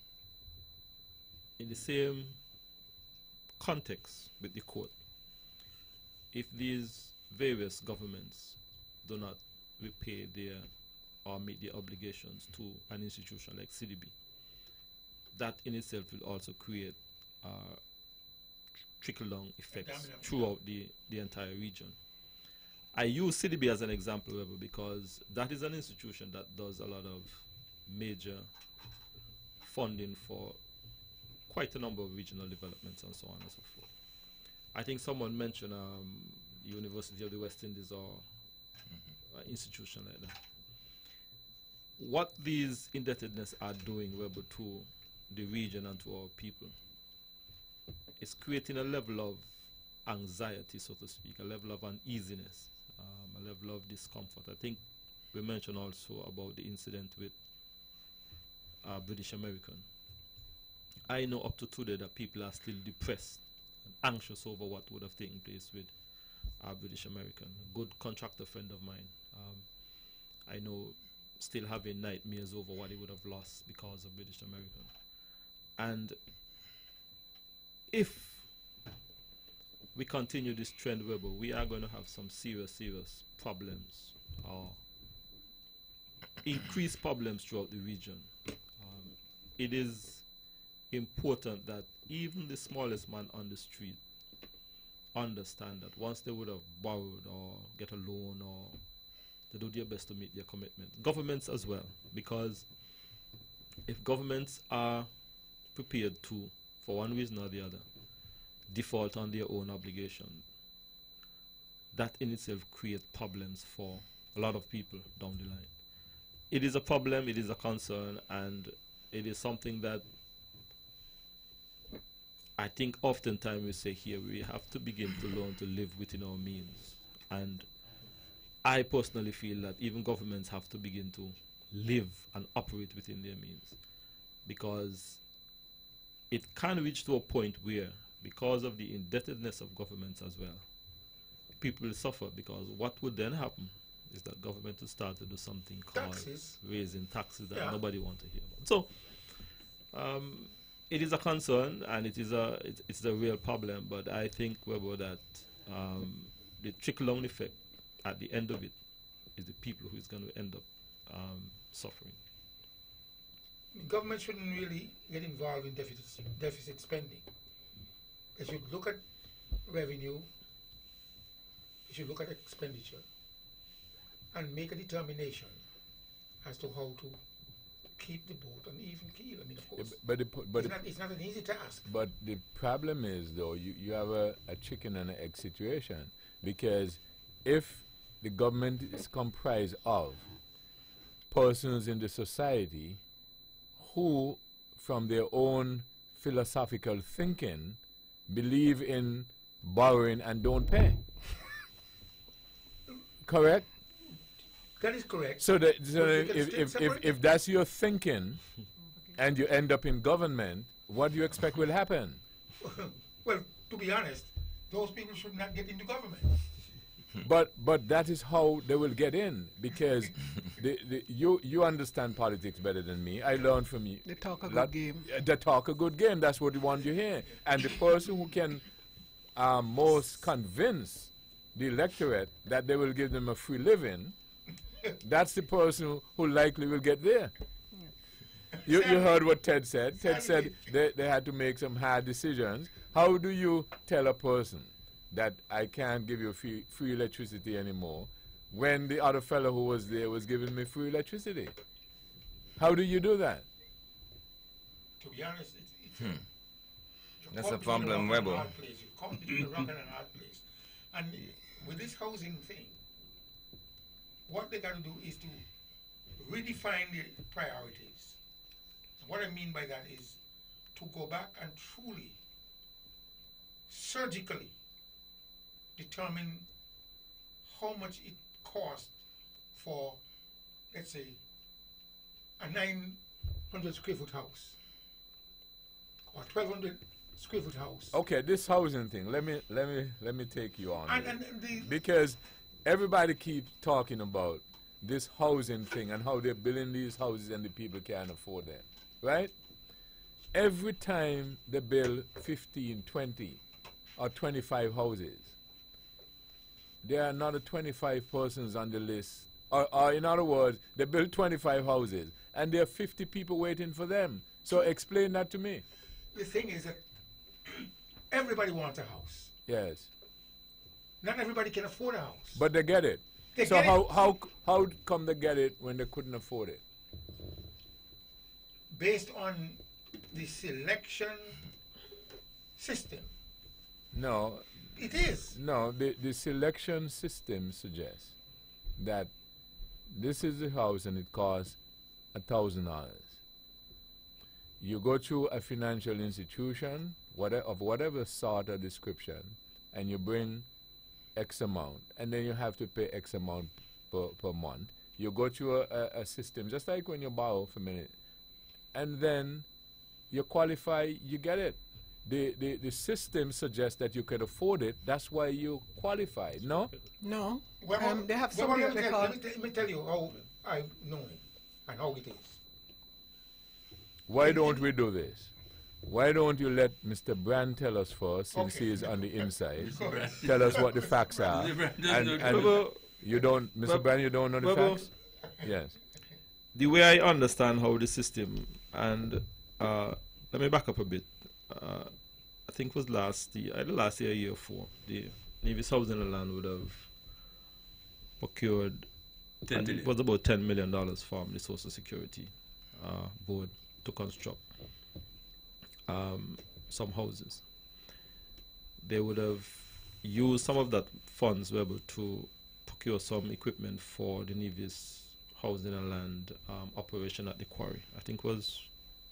in the same context with the court, if these various governments do not repay their or meet their obligations to an institution like CDB, that in itself will also create trickle-down effects throughout the entire region. I use CDB as an example, because that is an institution that does a lot of major funding for quite a number of regional developments and so on and so forth. I think someone mentioned the University of the West Indies or an institution like that. What these indebtedness are doing, to the region and to our people, is creating a level of anxiety, so to speak, a level of uneasiness, a level of discomfort. I think we mentioned also about the incident with British American. I know up to today that people are still depressed and anxious over what would have taken place with British American. A good contractor friend of mine, I know, still having nightmares over what he would have lost because of British American. And if we continue this trend, we are going to have some serious problems, or increased problems throughout the region. It is important that even the smallest man on the street understand that once they would have borrowed or get a loan, or they do their best to meet their commitment. Governments as well, because if governments are prepared to, for one reason or the other, default on their own obligation, that in itself creates problems for a lot of people down the line. It is a problem, it is a concern, and it is something that I think oftentimes we say here, we have to begin to learn to live within our means. And I personally feel that even governments have to begin to live and operate within their means, because it can reach to a point where, because of the indebtedness of governments as well, people will suffer, because what would then happen is that government will start to do something called raising taxes that nobody wants to hear about. So it is a concern, and it's a real problem, but I think that the trickle-down effect at the end of it is the people who is going to end up suffering. The government shouldn't really get involved in deficit spending. They should look at revenue, they should look at expenditure, and make a determination as to how to keep the boat on even keel. I mean, of course, it's not an easy task. But the problem is, though, you have a chicken and an egg situation, because if the government is comprised of persons in the society who, from their own philosophical thinking, believe in borrowing and don't pay. Correct? That is correct. So, But you can if still separate if that's your thinking, and you end up in government, what do you expect will happen? Well, to be honest, those people should not get into government. But that is how they will get in, because you understand politics better than me. I learned from you. They talk a good game. They talk a good game. That's what you want to hear. And the person who can most convince the electorate that they will give them a free living, that's the person who likely will get there. You heard what Ted said. Ted said they had to make some hard decisions. How do you tell a person that I can't give you free electricity anymore when the other fellow who was there was giving me free electricity? How do you do that? To be honest, That's a problem, Rebel. You come between a rock and a hard place. And with this housing thing, what they got to do is to redefine the priorities. And what I mean by that is to go back and truly, surgically, determine how much it costs for, let's say, a 900 square foot house or 1,200 square foot house. Okay, this housing thing. Let me take you on. And because everybody keeps talking about this housing thing and how they're building these houses and the people can't afford them, right? Every time they build 15, 20, or 25 houses, there are another 25 persons on the list. Or in other words, they build 25 houses, and there are 50 people waiting for them. So explain that to me. The thing is that everybody wants a house. Yes. Not everybody can afford a house. But they get it. They So get how come they get it when they couldn't afford it? Based on the selection system. No. It is. No, the selection system suggests that this is the house and it costs $1,000. You go through a financial institution, of whatever sort or description, and you bring X amount, and then you have to pay X amount per month. You go through a system, just like when you borrow for a minute, and then you qualify, you get it. The system suggests that you can afford it. That's why you qualified. No? No. Well, They have something let they call... me tell you how I know it and how it is. Why don't we do this? Why don't you let Mr. Brand tell us first, since he is on the inside? Tell us what the facts are. And you don't, Mr. Brand, you don't know the facts? Yes. The way I understand how the system, and let me back up a bit. I think it was last year, year 4, the Nevis Housing and Land would have procured, it was about $10 million from the Social Security Board to construct some houses. They would have used some of that funds were able to procure some equipment for the Nevis Housing and Land operation at the quarry. I think it was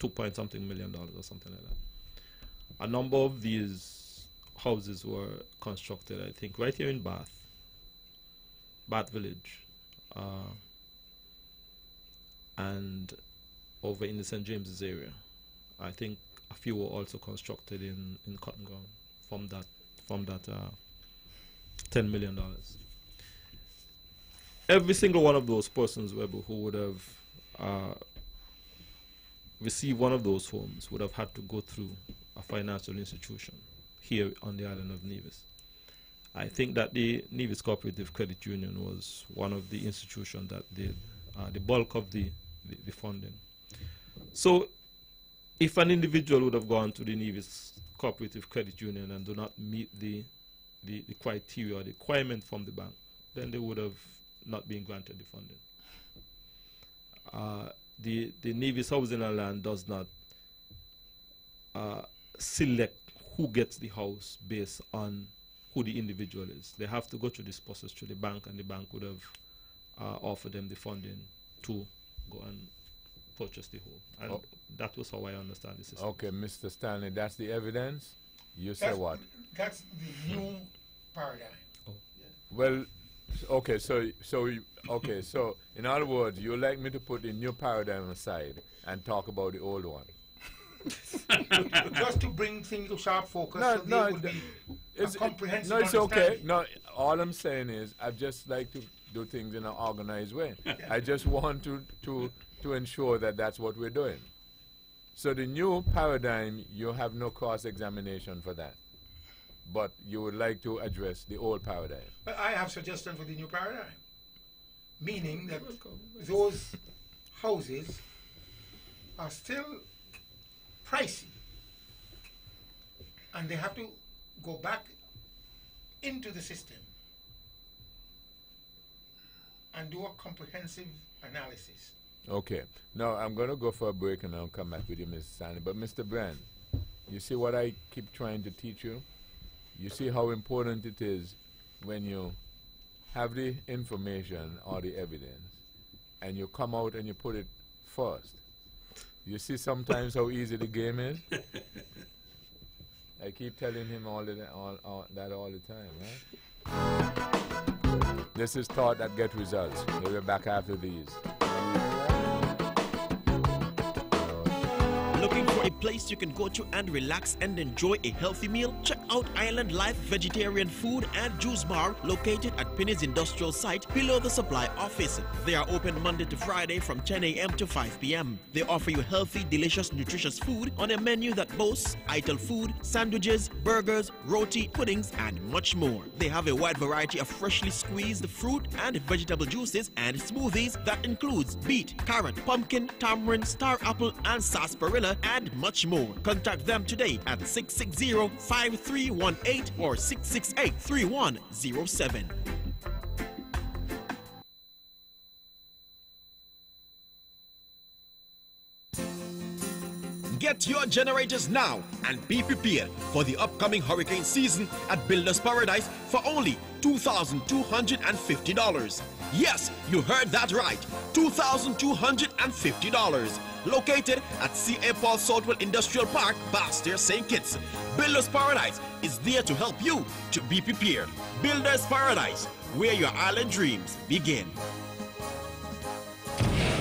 $2.something million or something like that. A number of these houses were constructed, I think, right here in Bath Village, and over in the St. James's area. I think a few were also constructed in Cotton Ground from that $10 million. Every single one of those persons, Weber, who would have received one of those homes would have had to go through a financial institution here on the island of Nevis. I think that the Nevis Cooperative Credit Union was one of the institutions that did the bulk of the funding. So if an individual would have gone to the Nevis Cooperative Credit Union and do not meet the criteria or the requirement from the bank, then they would have not been granted the funding. The Nevis Housing and Land does not select who gets the house based on who the individual is. They have to go through this process through the bank, and the bank would have offered them the funding to go and purchase the home. And that was how I understand the system. Okay, Mr. Stanley, that's the evidence? You say what? That's the new paradigm. Well, okay, so in other words, you like me to put the new paradigm aside and talk about the old one. Just to bring things to sharp focus. No, so no, there would be a comprehensive no, it's okay. understanding. No, all I'm saying is I just like to do things in an organized way. I just want to ensure that that's what we're doing. So the new paradigm, you have no cross-examination for that. But you would like to address the old paradigm. But I have suggestions for the new paradigm. Meaning that those houses are still pricey. And they have to go back into the system and do a comprehensive analysis. Okay. Now, I'm going to go for a break and I'll come back with you, Mr. Stanley. But, Mr. Brand, you see what I keep trying to teach you? You see how important it is when you have the information or the evidence and you come out and you put it first. You see sometimes how easy the game is? I keep telling him all that all the time, right? This is Thought That Get Results. We'll be back after these. Looking for a place you can go to and relax and enjoy a healthy meal? Check out Island Life Vegetarian Food and Juice Bar located at Penny's Industrial Site below the supply office. They are open Monday to Friday from 10 a.m. to 5 p.m. They offer you healthy, delicious, nutritious food on a menu that boasts Ital food, sandwiches, burgers, roti, puddings, and much more. They have a wide variety of freshly squeezed fruit and vegetable juices and smoothies that includes beet, carrot, pumpkin, tamarind, star apple, and sarsaparilla, and much more. Contact them today at 660-5318 or 668-3107. Get your generators now and be prepared for the upcoming hurricane season at Builders Paradise for only $2,250. Yes, you heard that right. $2,250. Located at C.A. Paul Southwell Industrial Park, Basse-Terre, St. Kitts. Builders Paradise is there to help you to be prepared. Builders Paradise, where your island dreams begin.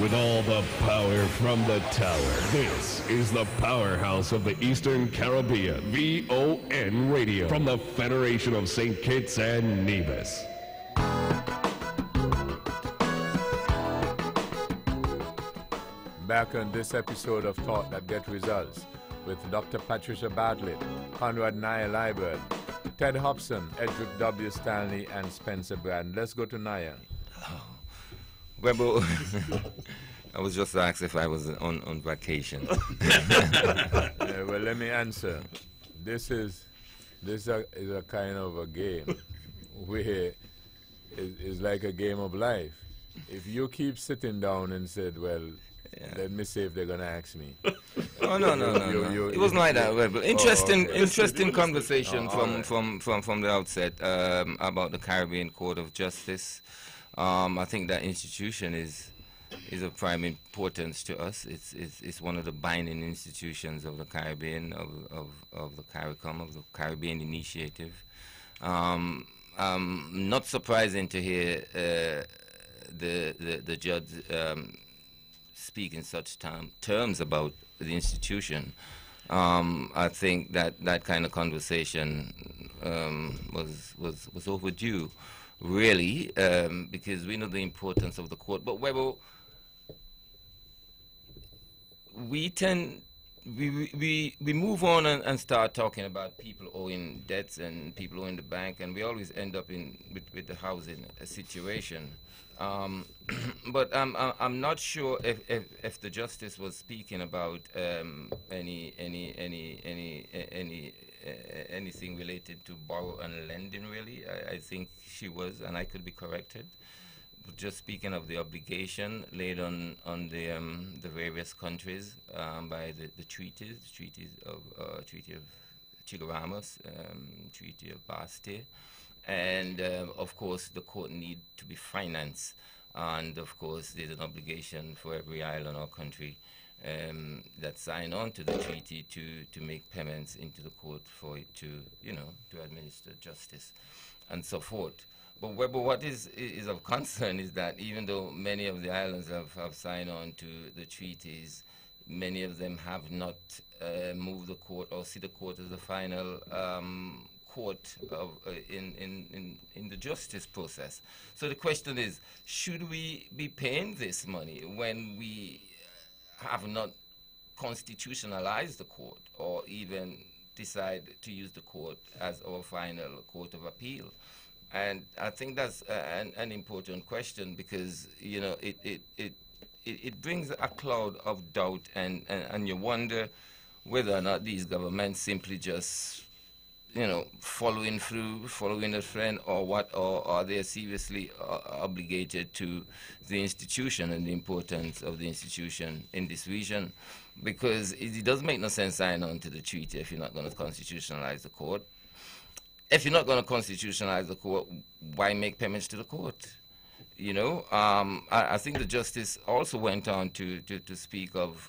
With all the power from the tower, this is the powerhouse of the Eastern Caribbean, VON Radio, from the Federation of St. Kitts and Nevis. Back on this episode of Thought That Get Results with Dr. Patricia Bartlett, Conrad Naya Liburd, Ted Hobson, Edric W. Stanley, and Spencer Brand. Let's go to Naya. Well, I was just asked if I was on vacation. Well, let me answer. This is a kind of a game where it's like a game of life. If you keep sitting down and said, well, let me see if they're going to ask me. Oh, no. It wasn't like that. Well, interesting conversation from the outset about the Caribbean Court of Justice. I think that institution is of prime importance to us. It's one of the binding institutions of the Caribbean, of the CARICOM, of the Caribbean Initiative. Not surprising to hear the judge speak in such terms about the institution. I think that kind of conversation was overdue, really, because we know the importance of the court. But we move on and start talking about people owing debts and people owing the bank, and we always end up with the housing situation. But I'm not sure if the justice was speaking about anything related to borrow and lending. Really, I think she was, and I could be corrected. But just speaking of the obligation laid on the various countries by the treaties of Treaty of Chiguaramas, Treaty of Basse-Terre. And, of course, the court need to be financed And of course, there's an obligation for every island or country that sign on to the treaty to make payments into the court for it to, to administer justice and so forth. But what is of concern is that even though many of the islands have signed on to the treaties, many of them have not moved the court or see the court as the final court in the justice process. So the question is, should we be paying this money when we have not constitutionalized the court or even decide to use the court as our final court of appeal? And I think that's an important question, because it brings a cloud of doubt, and you wonder whether or not these governments simply just following the trend, or what, or are they seriously obligated to the institution and the importance of the institution in this region? Because it does make no sense signing on to the treaty if you're not going to constitutionalize the court. If you're not going to constitutionalize the court, why make payments to the court? I think the justice also went on to speak of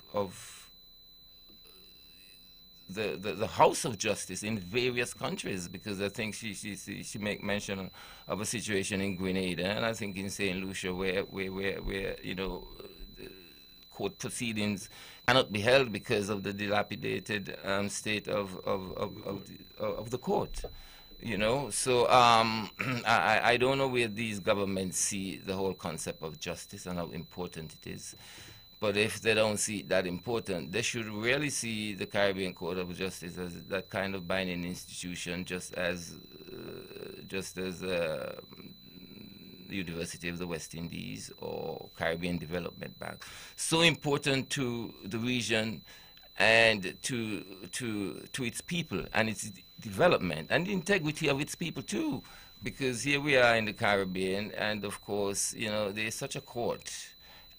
the House of Justice in various countries, because I think she make mention of a situation in Grenada, and I think in St. Lucia where court proceedings cannot be held because of the dilapidated state of the court. So I don't know where these governments see the whole concept of justice and how important it is. But if they don't see it that important, they should really see the Caribbean Court of Justice as that kind of binding institution, just as University of the West Indies or Caribbean Development Bank. So important to the region and to its people and its development and the integrity of its people too, because here we are in the Caribbean, and of course, there's such a court,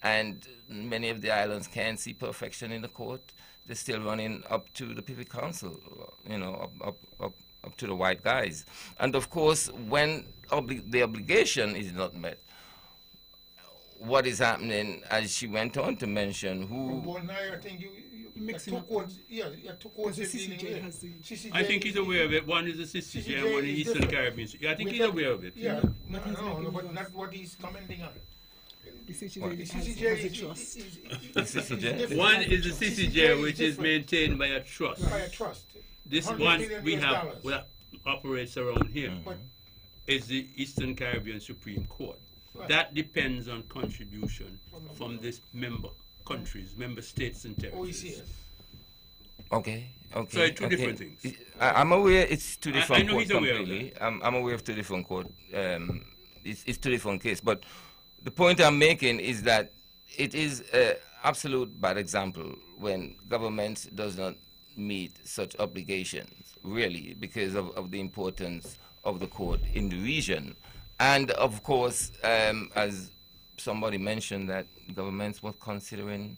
and many of the islands can't see perfection in the court. They're still running up to the Privy Council, up to the white guys. And of course, when the obligation is not met, what is happening, as she went on to mention, Well, now I think you two courts, two courts. I think he's aware of it. One is the CCJ and one is Eastern Caribbean. I think he's aware of it. Yeah, no, but not what he's commenting on. The CCJ One is the CCJ, which is maintained by a trust. By a trust. This one we have that operates around here is the Eastern Caribbean Supreme Court. Right. That depends on contribution from this member countries, member states and territories. Okay. So two different things. I'm aware it's two different courts. I know he's aware completely. I'm aware of two different courts. It's two different cases. But the point I'm making is that it is an absolute bad example when government does not meet such obligations, really, because of the importance of the court in the region. And of course, as somebody mentioned, that governments were considering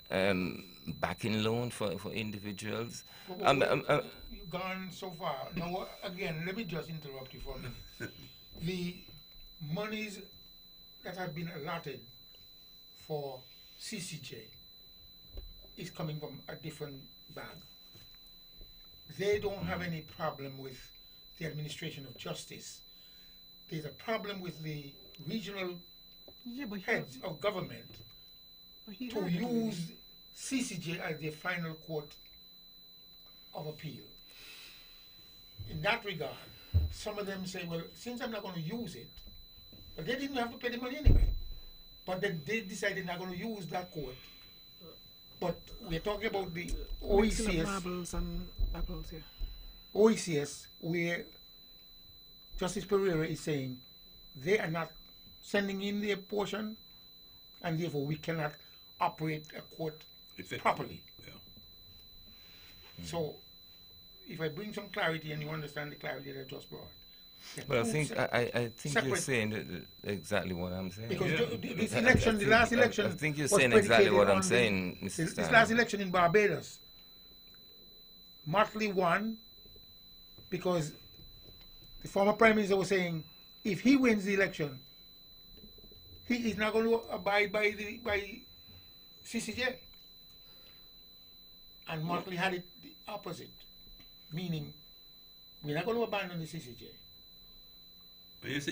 backing loan for individuals. You've gone so far. Now, again, let me just interrupt you for a minute. The monies that have been allotted for CCJ is coming from a different bag. They don't have any problem with the administration of justice. There's a problem with the regional heads of government to use CCJ as their final court of appeal. In that regard, some of them say, well, since I'm not going to use it, but they didn't have to pay the money anyway. But then they decided they're not going to use that court. But we're talking about the OECS. OECS, where Justice Pereira is saying they are not sending in their portion, and therefore we cannot operate a court properly. Yeah. So, if I bring some clarity and you understand the clarity that I just brought. Well, I think you're saying exactly what I'm saying. Because this election, the last election, I think you're saying exactly what I'm saying, Mr. Stein. This last election in Barbados, Motley won because the former Prime Minister was saying if he wins the election, he is not going to abide by CCJ. And Mottley had it the opposite, meaning we're not going to abandon the CCJ.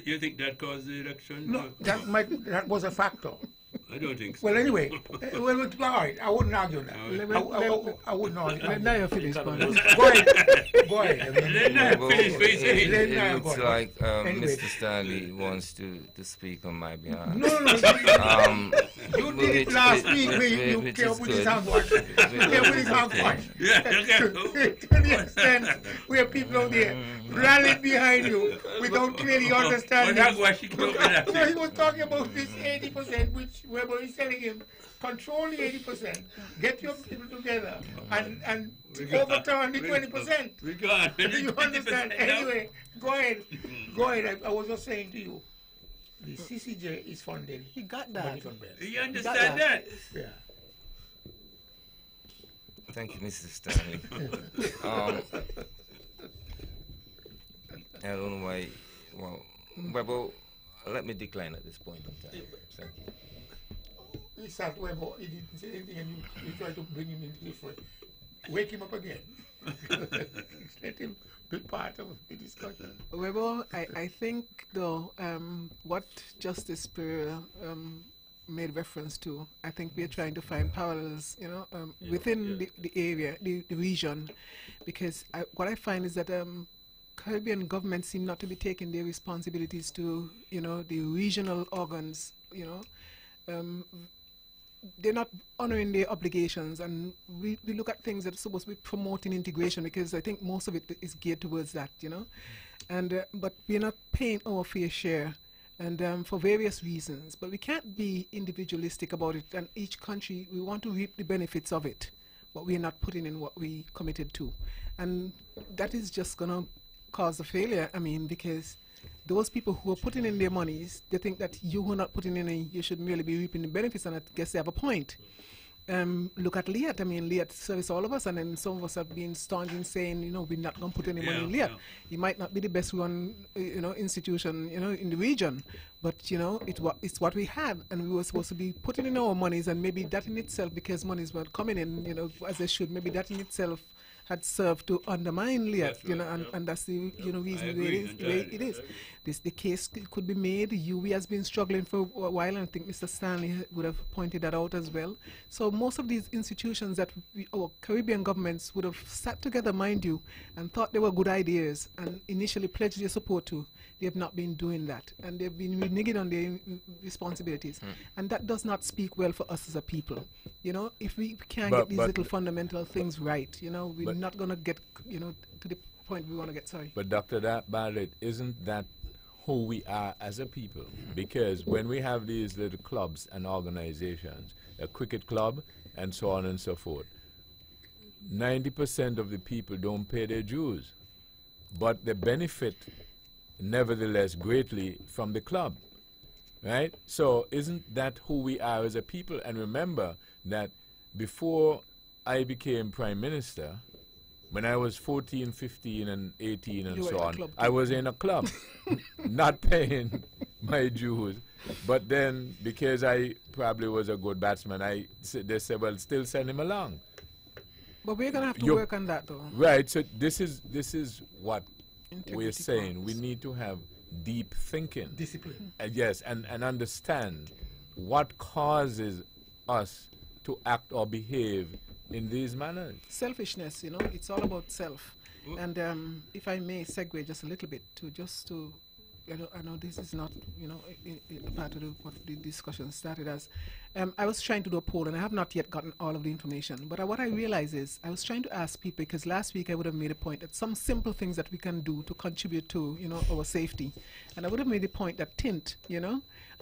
You think that caused the election? No, that was a factor. I don't think so. Well, anyway, all right, I wouldn't argue that. I wouldn't argue. Let Naya finish. Go ahead. Go ahead. Let Naya finish. It looks like Mr. Stanley wants to speak on my behalf. No. You did it last week when you came up with his hand wash. To the extent where people out there rallied behind you without clearly understanding. So he was talking about this 80%, which Weber is telling him, control the 80%, get your people together, and overturn the 20%. Do you understand? Anyway, go ahead. I was just saying to you, the CCJ is funded. He got that. You understand that? Yeah. Thank you, Mr. Stanley. I don't know why. Well, Weber, let me decline at this point in time. Thank you. He sat Weber, he didn't say anything, and you tried to bring him into the fray. Wake him up again. Let him be part of the discussion. Weber, I think, though, what Justice Pereira made reference to, I think we're trying to find parallels, within the area, the region, because what I find is that Caribbean governments seem not to be taking their responsibilities to, the regional organs, they're not honoring their obligations, and we look at things that are supposed to be promoting integration, because I think most of it is geared towards that, and but we're not paying our fair share, and for various reasons. But we can't be individualistic about it, and each country, we want to reap the benefits of it, but we're not putting in what we committed to, and that is just going to cause a failure, because those people who are putting in their monies, they think that you who are not putting in any, you should merely be reaping the benefits, and I guess they have a point. Look at Liat. Liat service all of us, and then some of us have been staunch in saying, we're not going to put any money in Liat. It might not be the best run, institution, in the region, but, it's what we have, and we were supposed to be putting in our monies, and maybe that in itself, because monies were coming in, as they should, maybe that in itself had served to undermine Liat, and that's the reason way it is. The case could be made. UWI has been struggling for a while, and I think Mr. Stanley would have pointed that out as well. So most of these institutions that our Caribbean governments would have sat together, mind you, and thought they were good ideas, and initially pledged their support to, they have not been doing that, and they've been reneging on their responsibilities, and that does not speak well for us as a people. If we can't get these little fundamental things right, we're not going to get, to the point we want to get. Sorry. But Dr. Bartlett, isn't that who we are as a people? Because when we have these little clubs and organizations, a cricket club and so on and so forth, 90% of the people don't pay their dues, but they benefit nevertheless greatly from the club, right? So isn't that who we are as a people? And remember that before I became Prime Minister, when I was 14, 15, and 18 and so on, I was in a club, not paying my dues. But then, because I probably was a good batsman, they said, well, still send him along. But we're going to have to work on that, though. Right, so this is what we're saying. We need to have deep thinking. Discipline. Yes, and understand what causes us to act or behave in these manners. Selfishness, it's all about self. And if I may segue just a little bit to I know this is not, part of what the discussion started as. I was trying to do a poll, and I have not yet gotten all of the information. But what I realize is I was trying to ask people, because last week I would have made a point that some simple things that we can do to contribute to, our safety. And I would have made a point that tint,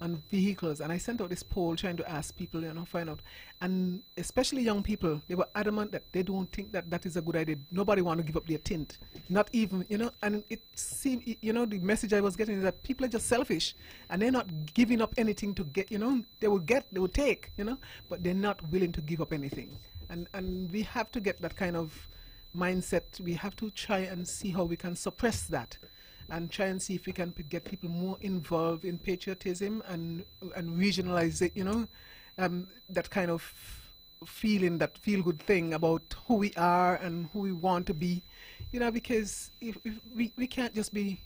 on vehicles. And I sent out this poll trying to ask people, find out. And especially young people, they were adamant that they don't think that that is a good idea. Nobody want to give up their tint. Not even, and it seemed, the message I was getting is that people are just selfish, and they're not giving up anything to get, they will take, but they're not willing to give up anything. And we have to get that kind of mindset. We have to try and see how we can suppress that. and try and see if we can get people more involved in patriotism and regionalize it, you know, that kind of feeling, that feel-good thing about who we are and who we want to be, you know, because if we can't just be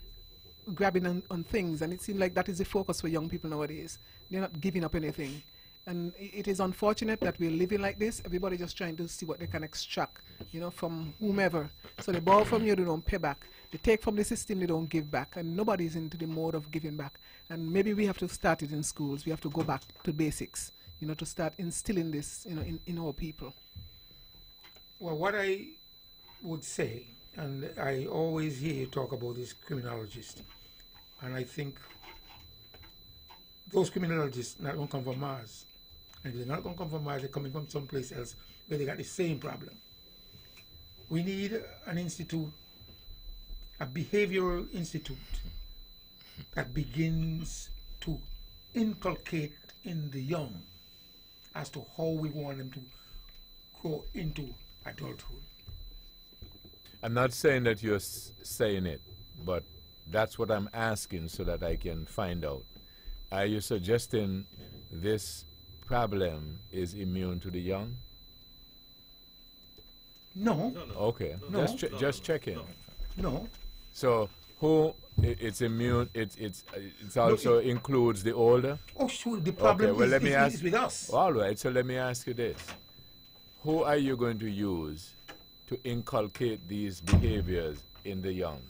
grabbing on things, and it seems like that is the focus for young people nowadays. They're not giving up anything. And it is unfortunate that we're living like this. Everybody just trying to see what they can extract, you know, from whomever. So they borrow from you, they don't pay back. They take from the system, they don't give back. And nobody's into the mode of giving back. And maybe we have to start it in schools. We have to go back to basics, you know, to start instilling this, you know, in our people. Well, what I would say, and I always hear you talk about this criminologist, and I think those criminologists not going to come from Mars. And if they're not going to come from Mars, they're coming from someplace else where they got the same problem. We need an institute, a behavioral institute that begins to inculcate in the young as to how we want them to grow into adulthood. I'm not saying that you're saying it, but that's what I'm asking so that I can find out. Are you suggesting this problem is immune to the young? No. Okay. No. Just checking. No. So who it's immune? It's also includes the older. Oh, sure. The problem is with us. All right. So let me ask you this: who are you going to use to inculcate these behaviors in the young?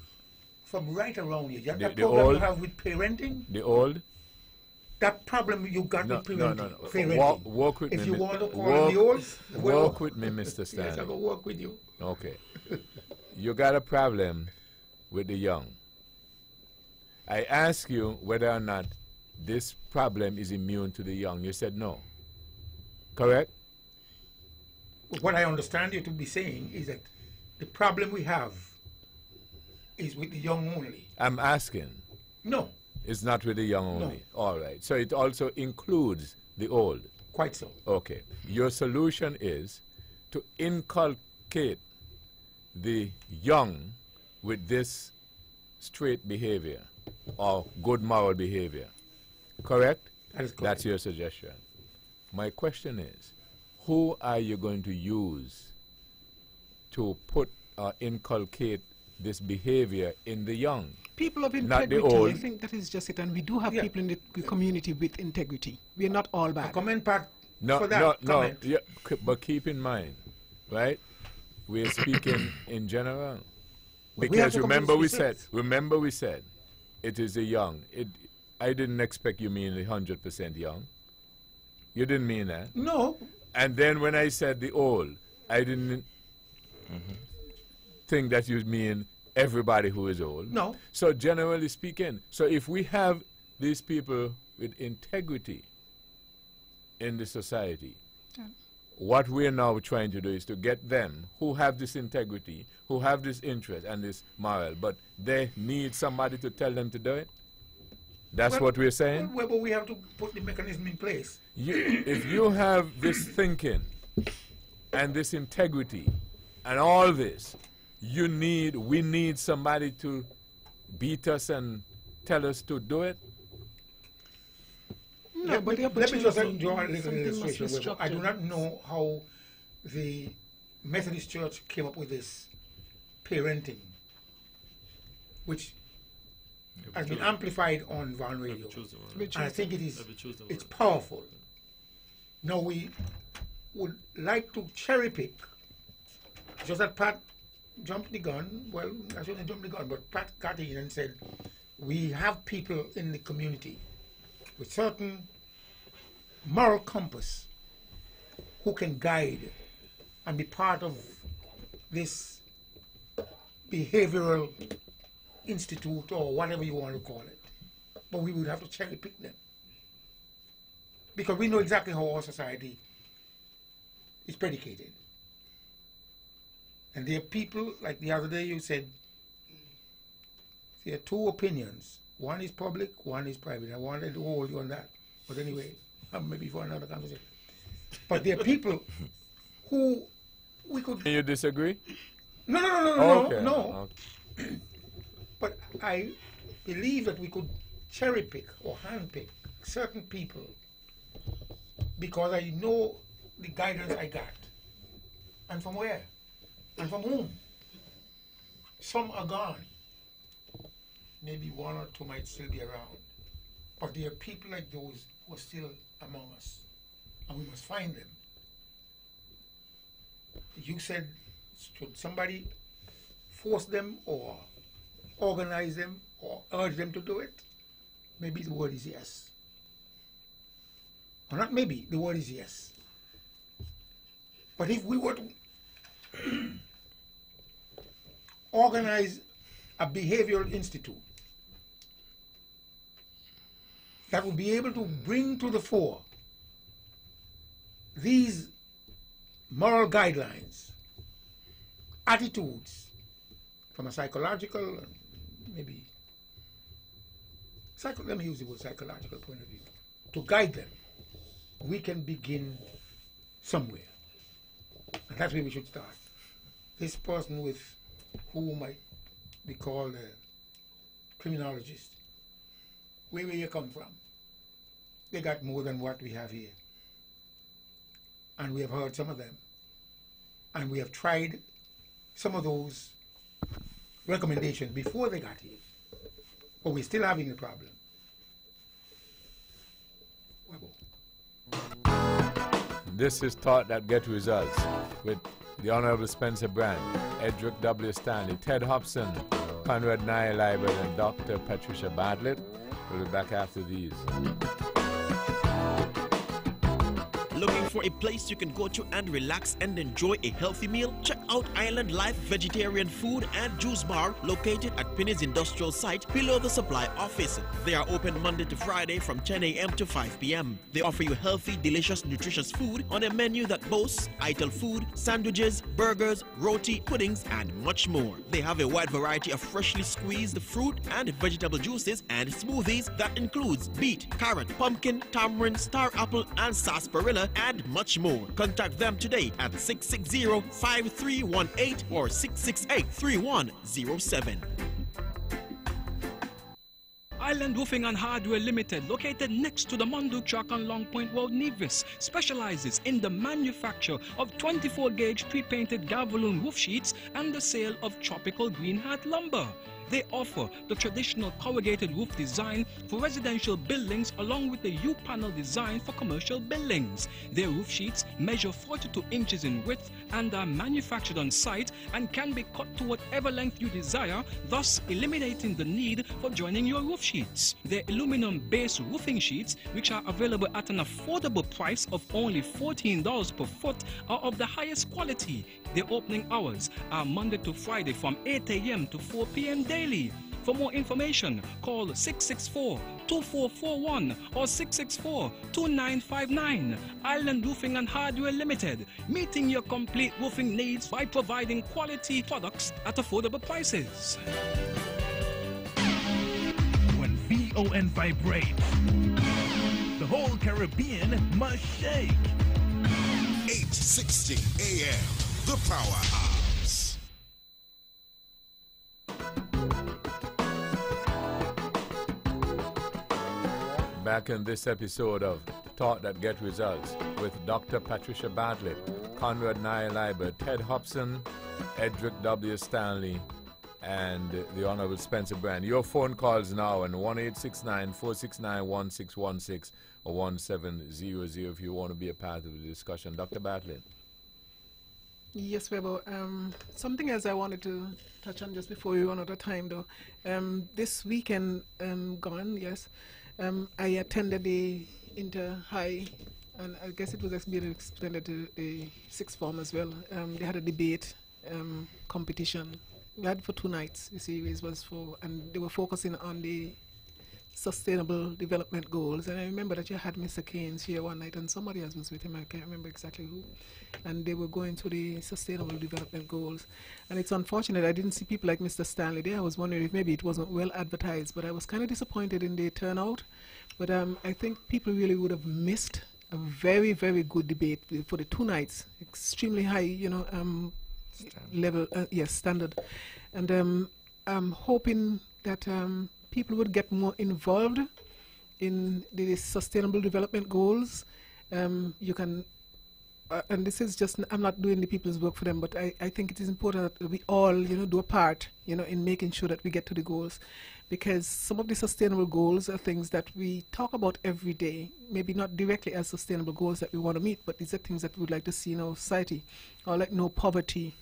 From right around you. That The problem old? you have with parenting. The old? That problem you got with parenting. No. Parenting. Walk with me. If you want to call the old, walk with me, Mr. Stanley. Yes, I will work with you. Okay. You got a problem with the young. I ask you whether or not this problem is immune to the young. You said no. Correct? What I understand you to be saying is that the problem we have is with the young only. I'm asking. No. It's not with the young only. No. All right. So it also includes the old. Quite so. Okay. Your solution is to inculcate the young with this straight behavior or good moral behavior. Correct? That is correct. That's your suggestion. My question is, who are you going to use to put or inculcate this behavior in the young? People of Not the integrity, old. I think that is just it. And we do have people in the community with integrity. We are not all bad. Comment part No, for that comment. Yeah, but keep in mind, right? We're speaking in general. We have Because to come to remember we said, it is the young. I didn't expect you mean 100% young. You didn't mean that. No. And then when I said the old, I didn't think that you mean everybody who is old. No. So generally speaking, so if we have these people with integrity in the society, what we're now trying to do is to get them who have this integrity, who have this interest and this moral, but they need somebody to tell them to do it. That's what we're saying? Well, but we have to put the mechanism in place. If you have this thinking and this integrity and all this, we need somebody to beat us and tell us to do it. No, Let but me just draw a little illustration. I do not know how the Methodist Church came up with this parenting, which has been amplified on Van Radio. And I think it's powerful. Now we would like to cherry pick, just that Pat jumped the gun. Well, I shouldn't jump the gun, but Pat got in and said, we have people in the community with certain moral compass who can guide and be part of this behavioral institute or whatever you want to call it. But we would have to cherry pick them. Because we know exactly how our society is predicated. And there are people, like the other day you said, there are two opinions. One is public, one is private. I wanted to hold you on that. But anyway, maybe for another conversation. But there are people who we could... Can you disagree? No. Okay. No. But I believe that we could cherry pick or hand pick certain people because I know the guidance I got. And from where? And from whom? Some are gone. Maybe one or two might still be around. But there are people like those who are still among us. And we must find them. You said, should somebody force them or organize them or urge them to do it? Maybe the word is yes. Or not maybe, the word is yes. But if we were to organize a behavioral institute that would be able to bring to the fore these moral guidelines, attitudes from a psychological, maybe, let me use the word psychological point of view, to guide them, we can begin somewhere. And that's where we should start. This person with who might be called a criminologist, where you come from? They got more than what we have here. And we have heard some of them. And we have tried some of those recommendations before they got here. But we're still having a problem. This is Thought That Get Results with the Honorable Spencer Brand, Edric W. Stanley, Ted Hobson, Conrad Nye-Liebert, and Dr. Patricia Bartlett. We'll be back after these. Looking for a place you can go to and relax and enjoy a healthy meal? Check out Island Life Vegetarian Food and Juice Bar located at Penny's Industrial Site below the supply office. They are open Monday to Friday from 10 a.m. to 5 p.m. They offer you healthy, delicious, nutritious food on a menu that boasts Ital food, sandwiches, burgers, roti, puddings, and much more. They have a wide variety of freshly squeezed fruit and vegetable juices and smoothies that includes beet, carrot, pumpkin, tamarind, star apple, and sarsaparilla, and much more. Contact them today at 660-5318 or 668-3107. Island Roofing and Hardware Limited, located next to the Mondo Truck on Long Point Road, Nevis, specializes in the manufacture of 24-gauge pre-painted Galvalume roof sheets and the sale of tropical green hat lumber. They offer the traditional corrugated roof design for residential buildings along with the U-panel design for commercial buildings. Their roof sheets measure 42 inches in width and are manufactured on site and can be cut to whatever length you desire, thus eliminating the need for joining your roof sheets. Their aluminum-based roofing sheets, which are available at an affordable price of only $14 per foot, are of the highest quality. Their opening hours are Monday to Friday from 8 a.m. to 4 p.m. daily. For more information, call 664-2441 or 664-2959. Island Roofing and Hardware Limited, meeting your complete roofing needs by providing quality products at affordable prices. When VON vibrates, the whole Caribbean must shake. 860 AM, the Powerhouse. Back in this episode of Thought That Get Results with Dr. Patricia Bartlett, Conrad Nye-Liebert, Ted Hobson, Edric W. Stanley, and the Honorable Spencer Brand. Your phone calls now on 1-869-469-1616 or 1700 if you want to be a part of the discussion. Dr. Bartlett. Yes, Webo. Something else I wanted to touch on just before we run out of time, though. This weekend gone, yes, I attended the Inter-High, and I guess it was being extended to the sixth form as well. They had a debate competition. We had for 2 nights. The series was for, and they were focusing on the Sustainable Development Goals. And I remember that you had Mr. Keynes here one night, and somebody else was with him. I can't remember exactly who. And they were going through the Sustainable Development Goals. And it's unfortunate I didn't see people like Mr. Stanley there. I was wondering if maybe it wasn't well advertised, but I was kind of disappointed in the turnout. But I think people really would have missed a very, very good debate for the 2 nights. Extremely high, you know, level, yes, standard. And I'm hoping that people would get more involved in the Sustainable Development Goals. You can, and this is just, I'm not doing the people's work for them, but I think it is important that we all, do a part, in making sure that we get to the goals. Because some of the sustainable goals are things that we talk about every day, maybe not directly as sustainable goals that we want to meet, but these are things that we would like to see in our society, or like no poverty,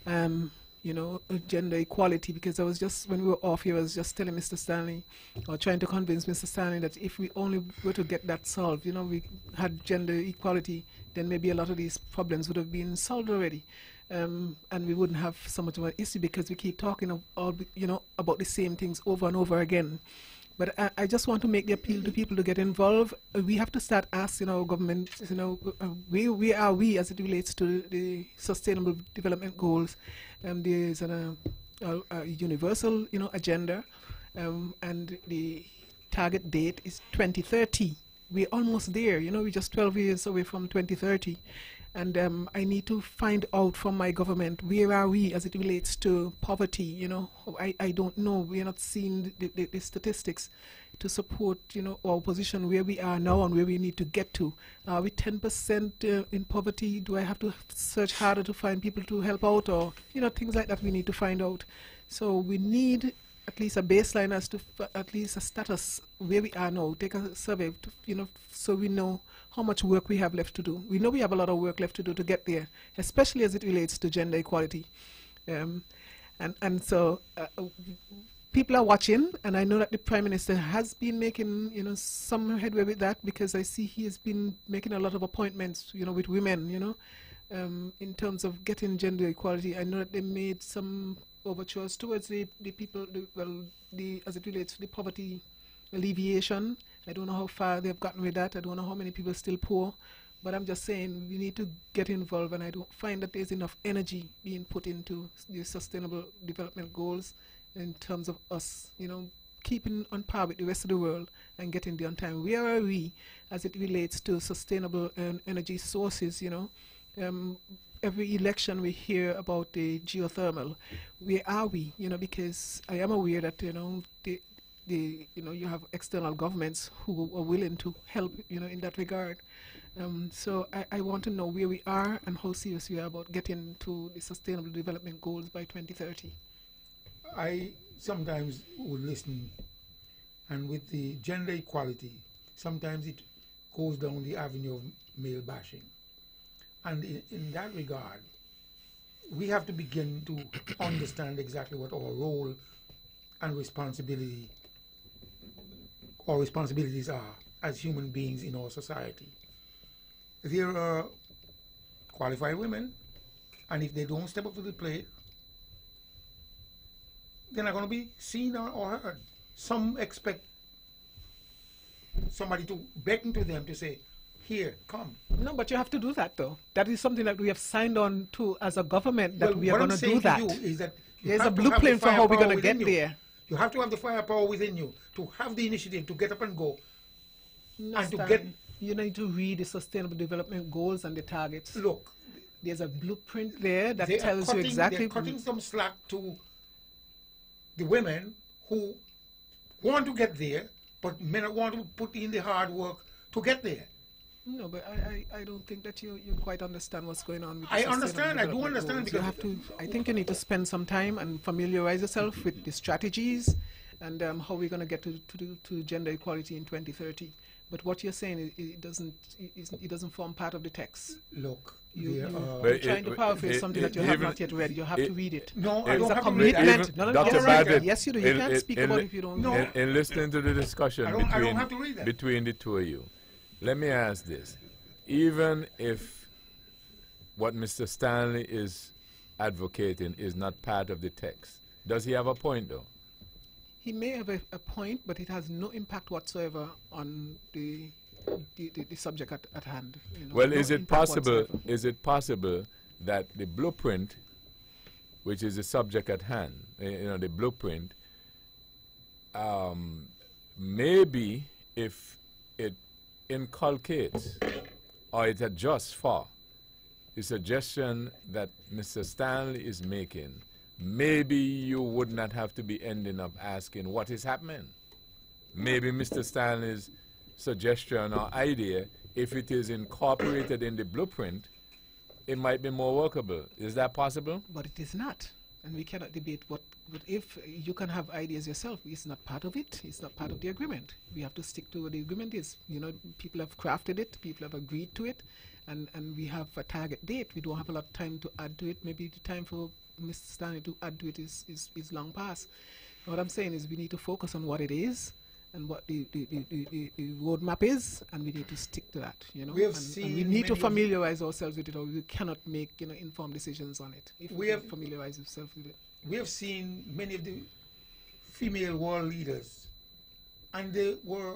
gender equality. Because I was just, when we were off here, I was just telling Mr. Stanley, or trying to convince Mr. Stanley that if we only were to get that solved, we had gender equality, then maybe a lot of these problems would have been solved already. And we wouldn't have so much of an issue, because we keep talking about the same things over and over again. But I just want to make the appeal to people to get involved. We have to start asking our government, where are we as it relates to the Sustainable Development Goals? There's a universal, agenda, and the target date is 2030. We're almost there. We're just 12 years away from 2030. And I need to find out from my government, where are we as it relates to poverty? I don't know. We are not seeing the statistics to support, our position where we are now and where we need to get to. Are we 10% in poverty? Do I have to search harder to find people to help out? Or, things like that we need to find out. So we need at least a baseline as to at least a status where we are now. Take a survey, so we know how much work we have left to do. We know we have a lot of work left to do to get there, especially as it relates to gender equality. So people are watching, and I know that the Prime Minister has been making, some headway with that, because I see he has been making a lot of appointments, with women, in terms of getting gender equality. I know that they made some overtures towards the people, as it relates to the poverty alleviation. I don't know how far they've gotten with that. I don't know how many people are still poor. But I'm just saying we need to get involved, and I don't find that there's enough energy being put into the Sustainable Development Goals in terms of us, keeping on par with the rest of the world and getting there on time. Where are we as it relates to sustainable energy sources, every election we hear about the geothermal. Where are we? Because I am aware that you have external governments who are willing to help in that regard. So I want to know where we are and how serious we are about getting to the Sustainable Development Goals by 2030. I sometimes would listen, and with the gender equality, sometimes it goes down the avenue of male bashing. And in that regard, we have to begin to understand exactly what our role and responsibilities are as human beings in our society. There are qualified women, and if they don't step up to the plate, they're not going to be seen or heard. Some expect somebody to beckon to them to say, here, come. No, but you have to do that, though. That is something that we have signed on to as a government, that we are going to do that. What I'm saying to you is that there's a blueprint for how we're going to get there. You have to have the firepower within you to have the initiative to get up and go. No, and Stan, to get. You need to read the Sustainable Development Goals and the targets. Look, there's a blueprint there that tells you exactly. They're cutting some slack to the women who want to get there, but may not want to put in the hard work to get there. No, but I don't think that you quite understand what's going on with the I understand. I do understand. Because you have to. I think you need to spend some time and familiarize yourself with the strategies and how we're going to get to gender equality in 2030. But what you're saying, it doesn't form part of the text. Look, you're trying to paraphrase something that you have not yet read. You have to read it. No, I don't have to read it. Dr. Babbitt, yes, you do. You can't speak about it if you don't. No. In listening to the discussion between the two of you, let me ask this. Even if what Mr. Stanley is advocating is not part of the text, does he have a point, though? He may have a point, but it has no impact whatsoever on the subject at hand. Well, is it possible? Is it possible that the blueprint, which is the subject at hand, the blueprint, maybe if it inculcates or it adjusts for the suggestion that Mr. Stanley is making maybe you would not have to be ending up asking what is happening. Maybe Mr. Stanley's suggestion or idea, if it is incorporated in the blueprint, it might be more workable. Is that possible? But it is not. And we cannot debate what if you can have ideas yourself. It's not part of it. It's not part of the agreement. We have to stick to what the agreement is. You know, people have crafted it. People have agreed to it. And we have a target date. We don't have a lot of time to add to it. Maybe the time for Mr. Stanley to add to it is long past. What I'm saying is we need to focus on what it is and what the roadmap is, and we need to stick to that. You know, we have and seen we need to familiarize ourselves with it, or we cannot make informed decisions on it. If we have familiarized ourselves with it, we have seen many of the female world leaders, and they were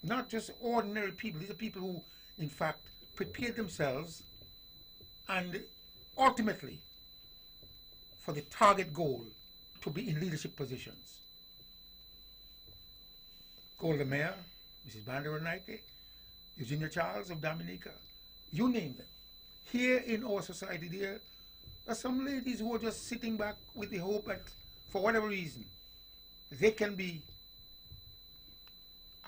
not just ordinary people. These are people who, in fact, prepared themselves, and ultimately, for the target goal to be in leadership positions. Golda Meir, Mrs. Banderanite, Eugenia Charles of Dominica, you name them. Here in our society, there are some ladies who are just sitting back with the hope that, for whatever reason, they can be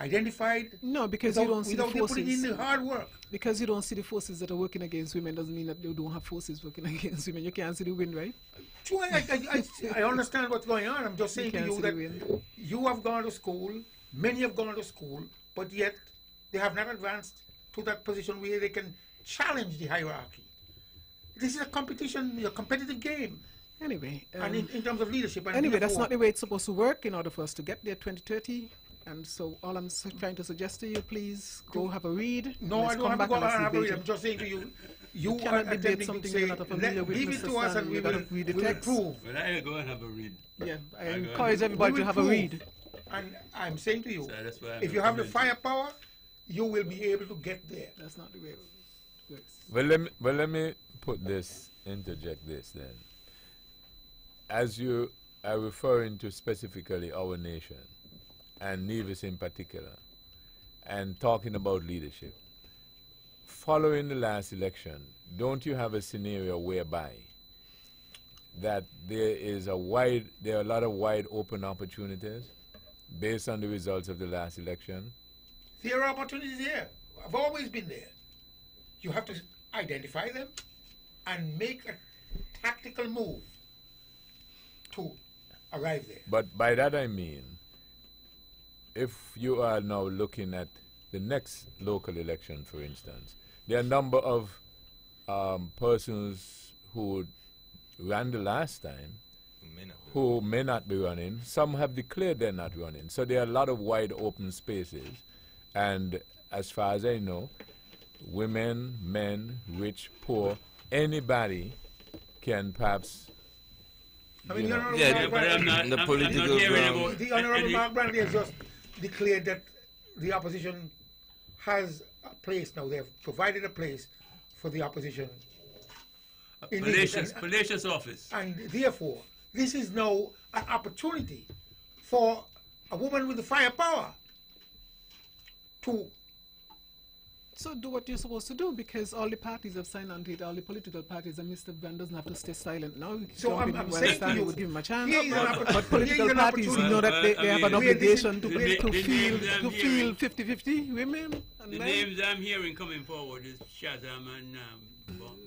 identified. No, because you don't see the forces. Putting in the hard work. Because you don't see the forces that are working against women doesn't mean that they don't have forces working against women. You can't see the wind, right? Sure, I understand what's going on. I'm just saying to you that you have gone to school, many have gone to school, but yet they have not advanced to that position where they can challenge the hierarchy. This is a competition, a competitive game. Anyway. And in terms of leadership. And anyway, that's not the way it's supposed to work in order for us to get there 2030. And so all I'm trying to suggest to you, please go have a read. No, I don't have to go and have a read. I'm just saying to you, you cannot debate something you're not familiar with. Leave it to us and we will prove. Well, I go and have a read. Yeah, I encourage everybody to have a read. And I'm saying to you, so if you have the firepower, you will be able to get there. That's not the way it works. Well, let me interject this then. As you are referring to specifically our nation, and Nevis in particular, and talking about leadership, following the last election, don't you have a scenario whereby that there are a lot of wide open opportunities based on the results of the last election? There are opportunities there. I've always been there. You have to identify them and make a tactical move to arrive there. But by that I mean, if you are now looking at the next local election, for instance, there are a number of persons who ran the last time who may not be running. Some have declared they're not running. So there are a lot of wide open spaces. And as far as I know, women, men, rich, poor, anybody can perhaps... I mean, the Honorable Mark Brandy has just declared that the opposition has a place now. They have provided a place for the opposition. Fallacious office. And therefore, this is now an opportunity for a woman with the firepower to... So do what you're supposed to do, because all the parties have signed on to it, all the political parties, and Mr. Brand doesn't have to stay silent now. So I'm saying to you, would give him a chance. But political parties know that they have an obligation to feel 50-50 women and the men. names I'm hearing coming forward is Shazam and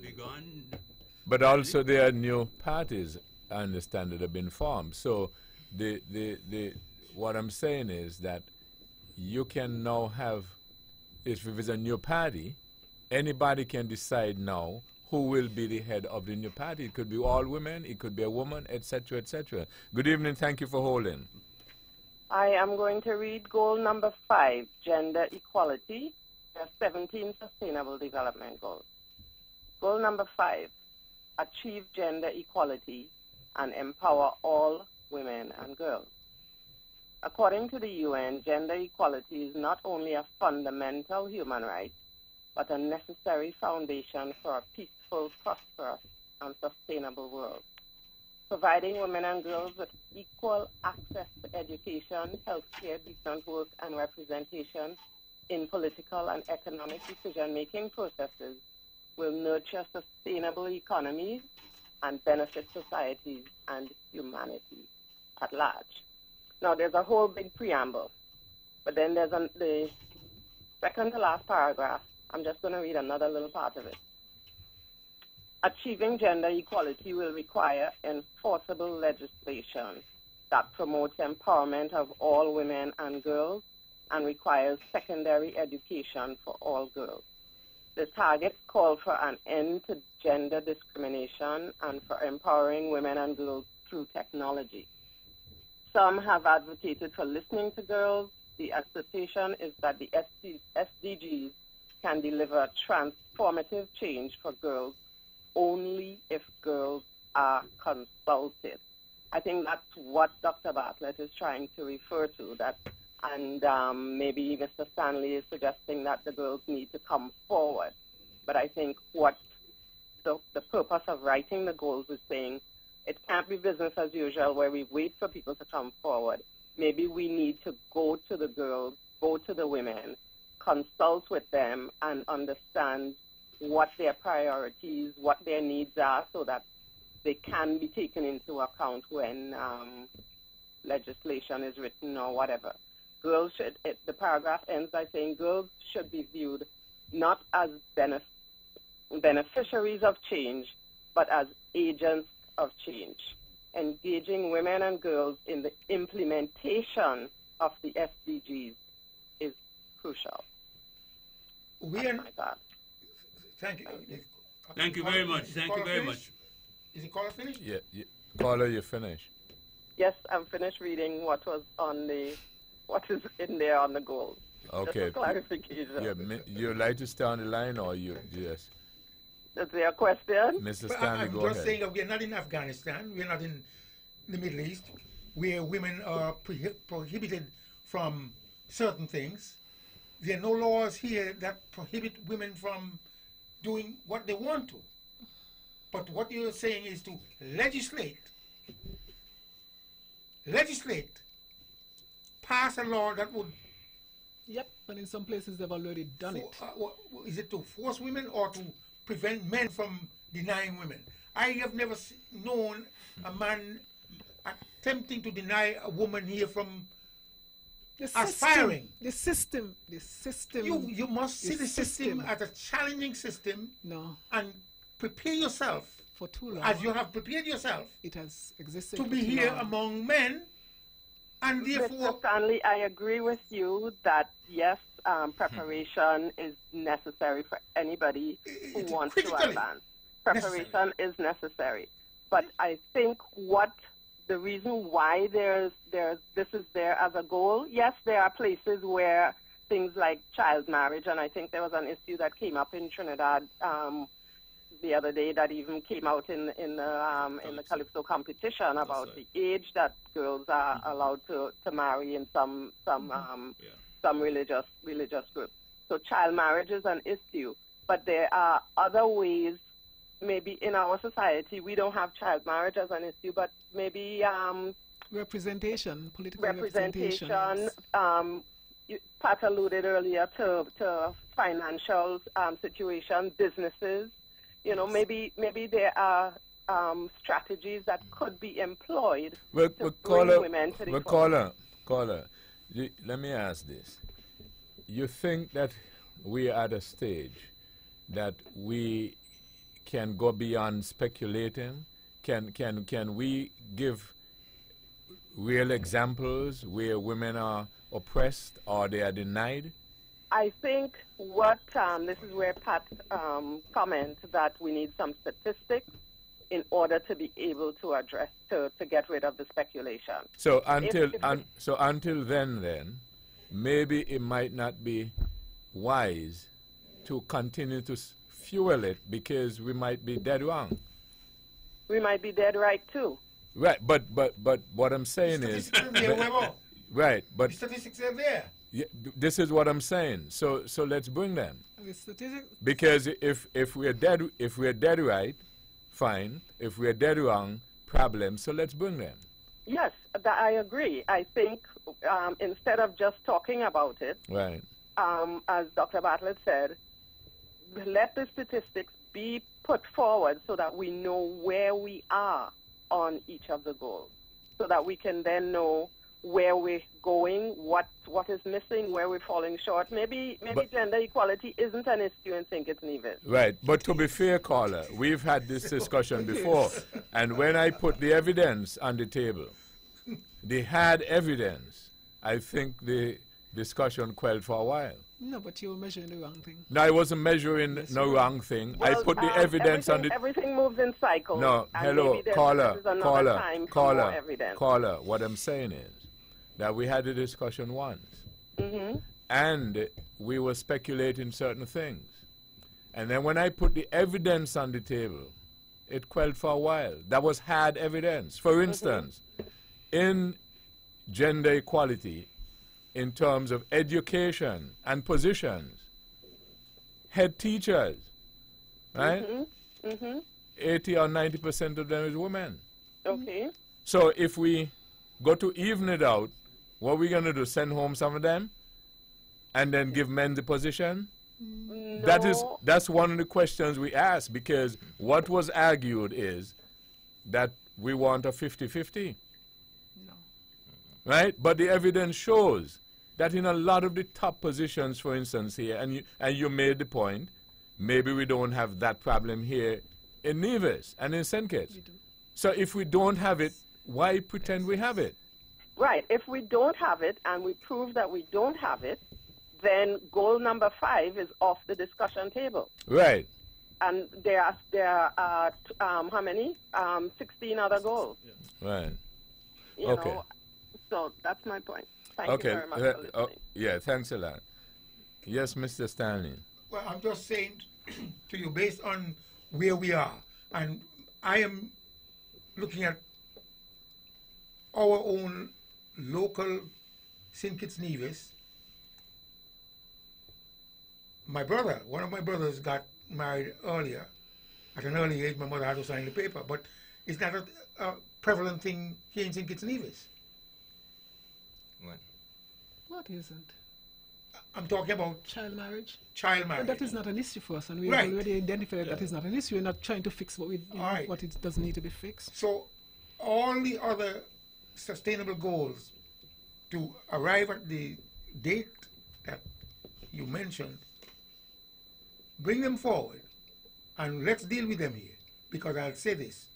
Begon. But also there are new parties, I understand, that have been formed. So what I'm saying is that you can now have, if it's a new party, anybody can decide now who will be the head of the new party. It could be all women, it could be a woman, etc., etc. Good evening, thank you for holding. I am going to read goal number 5, gender equality. There are 17 sustainable development goals. Goal number 5, achieve gender equality and empower all women and girls. According to the UN, gender equality is not only a fundamental human right, but a necessary foundation for a peaceful, prosperous, and sustainable world. Providing women and girls with equal access to education, healthcare, decent work, and representation in political and economic decision-making processes will nurture sustainable economies and benefit societies and humanity at large. Now, there's a whole big preamble, but then there's the second to last paragraph. I'm just going to read another little part of it. Achieving gender equality will require enforceable legislation that promotes empowerment of all women and girls and requires secondary education for all girls. The targets call for an end to gender discrimination and for empowering women and girls through technology. Some have advocated for listening to girls. The assertion is that the SDGs can deliver transformative change for girls only if girls are consulted. I think that's what Dr. Bartlett is trying to refer to, and maybe Mr. Stanley is suggesting that the girls need to come forward. But I think what the purpose of writing the goals is saying, it can't be business as usual where we wait for people to come forward. Maybe we need to go to the girls, go to the women, consult with them, and understand what their priorities, what their needs are, so that they can be taken into account when legislation is written or whatever. Girls should, the paragraph ends by saying girls should be viewed not as beneficiaries of change, but as agents of change. Engaging women and girls in the implementation of the SDGs is crucial. We are, thank you. Thank you very much. Thank you very much. Is the caller finished? Yeah, caller, you finished. Yes, I'm finished reading what is in there on the goals. Okay. Just a clarification. Yeah, you like to stay on the line, or you yes? Is there a question? Mr. Stanley, go ahead. I'm just saying that we're not in Afghanistan. We're not in the Middle East, where women are prohibited from certain things. There are no laws here that prohibit women from doing what they want to. But what you're saying is to legislate, pass a law that would... Yep, but in some places they've already done it. Is it to force women or to prevent men from denying women? I have never known a man attempting to deny a woman here from aspiring. The system. You must see the system as a challenging system. No. And prepare yourself. For too long. As you have prepared yourself. It has existed to be here among men. And therefore... Mr. Stanley, I agree with you that, yes, preparation is necessary for anybody who wants to advance. Preparation is necessary. But I think the reason why this is there as a goal, yes, there are places where things like child marriage, and I think there was an issue that came up in Trinidad the other day that even came out in the Calypso competition about the age that girls are allowed to marry in some religious groups. So child marriage is an issue, but there are other ways. Maybe in our society we don't have child marriage as an issue, but maybe representation, political representation. Pat alluded earlier to financial situations, businesses. You know, maybe there are strategies that could be employed to bring women to the caller, let me ask this. You think that we are at a stage that we can go beyond speculating? Can we give real examples where women are oppressed or they are denied? I think this is where Pat comments that we need some statistics in order to be able to address, to get rid of the speculation. So until then, maybe it might not be wise to continue to fuel it, because we might be dead wrong. We might be dead right too. Right, but what I'm saying is... Right, but... The statistics are there. Yeah, this is what I'm saying. So let's bring them. Because if we're dead right, fine. If we're dead wrong, problem. So let's bring them. Yes, I agree. I think instead of just talking about it, right? As Dr. Bartlett said, let the statistics be put forward so that we know where we are on each of the goals, so that we can then know where we're going, what is missing, where we're falling short. Maybe gender equality isn't an issue in St. Kitts Nevis. Right, but to be fair, caller, we've had this discussion before, and when I put the evidence on the table, they had evidence. I think the discussion quelled for a while. No, but you were measuring the wrong thing. No, I wasn't measuring no wrong thing. Well, I put the evidence on the... Everything moves in cycles. No, and hello, maybe caller, evidence. caller, what I'm saying is that we had a discussion once, and we were speculating certain things. And then when I put the evidence on the table, it quelled for a while. That was hard evidence. For instance, in gender equality, in terms of education and positions, head teachers, right? 80 or 90% of them is women. Okay. So if we go to even it out, what are we going to do? Send home some of them and then give men the position? No. That's one of the questions we ask, because what was argued is that we want a 50-50. No. Right? But the evidence shows that in a lot of the top positions, for instance, here, and you made the point, maybe we don't have that problem here in Nevis and in St. Kitts. So if we don't have it, why pretend we have it? Right. If we don't have it and we prove that we don't have it, then goal number 5 is off the discussion table. Right. And there are how many? 16 other goals. Right. You Okay. know, so that's my point. Thank Okay. you very much for listening. Yeah, thanks a lot. Yes, Mr. Stanley. Well, I'm just saying to you, based on where we are, and I am looking at our own local St. Kitts Nevis. One of my brothers got married earlier. At an early age, my mother had to sign the paper, but it's not a prevalent thing here in St. Kitts Nevis. What isn't? I'm talking about child marriage. Child marriage. But that is not an issue for us, and we Right. have already identified that is not an issue. We're not trying to fix what what it doesn't need to be fixed. So all the other sustainable goals to arrive at the date that you mentioned, bring them forward and let's deal with them here. Because I'll say this,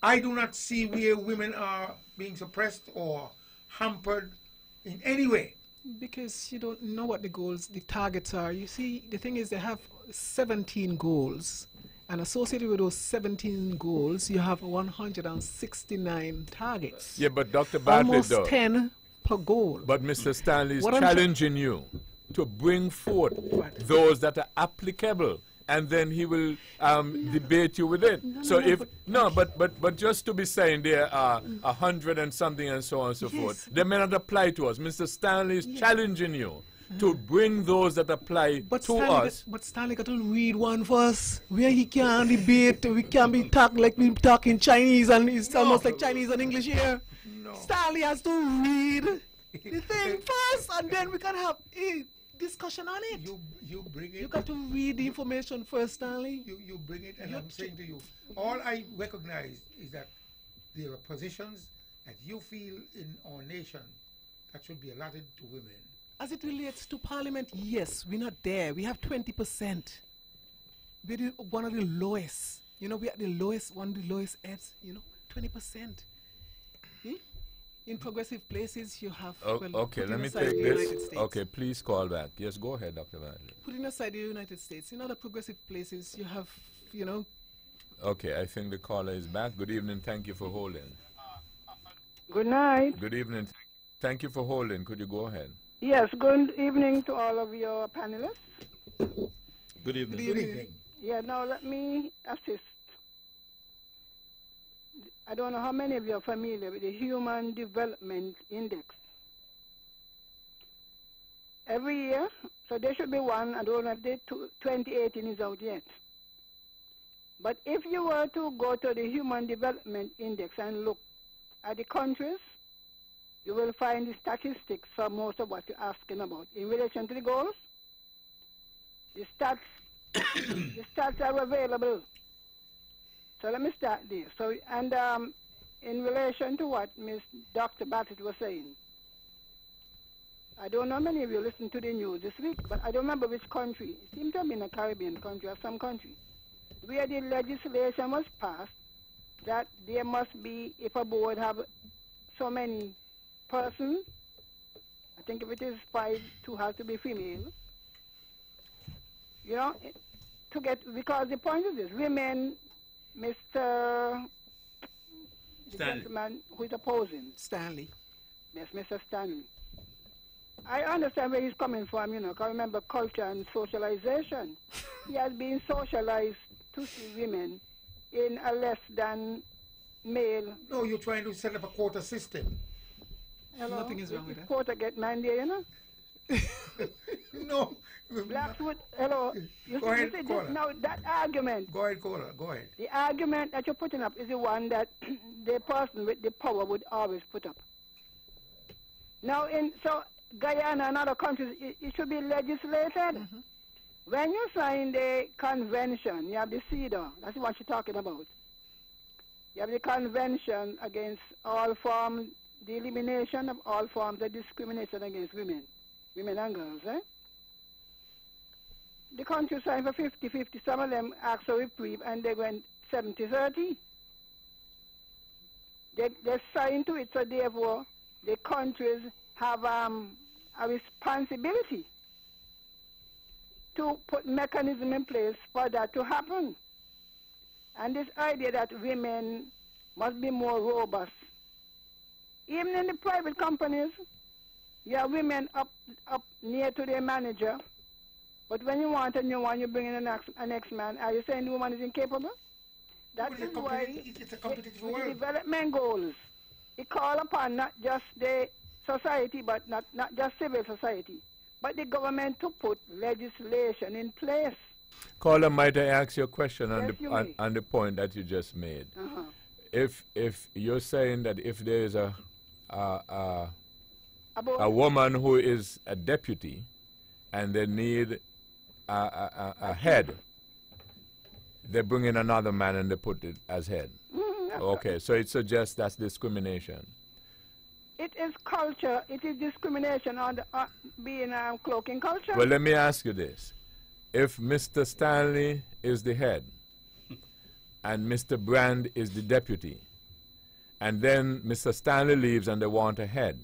I do not see where women are being suppressed or hampered in any way. Because you don't know what the goals, the targets are. You see, the thing is they have 17 goals, and associated with those 17 goals, you have 169 targets. Yeah, but Dr. Bartlett, almost though, 10 per goal. But Mr. Stanley is What I'm challenging you to bring forth those that are applicable, and then he will debate you with it. But just to be saying there are 100 and something and so on and so forth, they may not apply to us. Mr. Stanley is challenging you to bring those that apply to us. But Stanley got to read one for us where he can debate. We can't be talking like we talking Chinese, and it's almost like Chinese and English here. Stanley has to read the thing first, and then we can have a discussion on it. You bring it. You got to read the information first, Stanley. You bring it, and I'm saying to you, all I recognize is that there are positions that you feel in our nation that should be allotted to women. As it relates to Parliament, yes, we're not there. We have 20%. We're one of the lowest. You know, we're at the lowest, one of the lowest heads, 20%. In progressive places, you have... Okay, let me take this. Okay, please call back. Yes, go ahead, Dr. Bartlett. Putting aside the United States, in other progressive places, you have, Okay, I think the caller is back. Good evening. Thank you for holding. Good night. Good evening. Thank you for holding. Could you go ahead? Yes, good evening to all of your panelists. Good evening. Good evening. Yeah, now let me assist. I don't know how many of you are familiar with the Human Development Index. Every year, so there should be one, I don't know if 2018 is out yet. But if you were to go to the Human Development Index and look at the countries, you will find the statistics for most of what you're asking about. In relation to the goals, the stats The stats are available. So let me start there. So, and in relation to what Dr. Bassett was saying, I don't know many of you listen to the news this week, but I don't remember which country. It seemed to have been a Caribbean country or some country, where the legislation was passed that there must be, if a board have so many persons, I think if it is 5, 2 has to be female. You know, to get, because the point is this, women, Mr. The gentleman who is opposing. Stanley. Yes, Mr. Stanley. I understand where he's coming from, you know, because remember culture and socialization. He has been socialized to see women in a less than male. No, you're trying to set up a quota system. Hello? Nothing is wrong with that. Quota get man there, you know? No. Blacks would, hello. You Go ahead, see, caller. now that argument. Go ahead, caller. Go ahead. The argument that you're putting up is the one that the person with the power would always put up. Now, so Guyana and other countries, it should be legislated. When you sign the convention, you have the CEDAW. That's what you're talking about. You have the convention against all forms, the elimination of all forms of discrimination against women and girls. The country signed for 50-50. Some of them asked for reprieve, and they went 70-30. They signed to it, so therefore the countries have a responsibility to put mechanism in place for that to happen. And this idea that women must be more robust. Even in the private companies, you have women up near to their manager, but when you want a new one, you bring in an ex-man. Are you saying the woman is incapable? That is why it's a competitive with world. the development goals, it call upon not just the society, but not just civil society, but the government to put legislation in place. Caller, might I ask you a question Yes, on the point that you just made? If you're saying that if there is a woman who is a deputy and they need a head, they bring in another man and they put it as head. Okay, so it suggests that's discrimination. It is culture. It is discrimination on the, being cloaking culture. Well, let me ask you this. If Mr. Stanley is the head and Mr. Brand is the deputy, and then Mr. Stanley leaves and they want a head,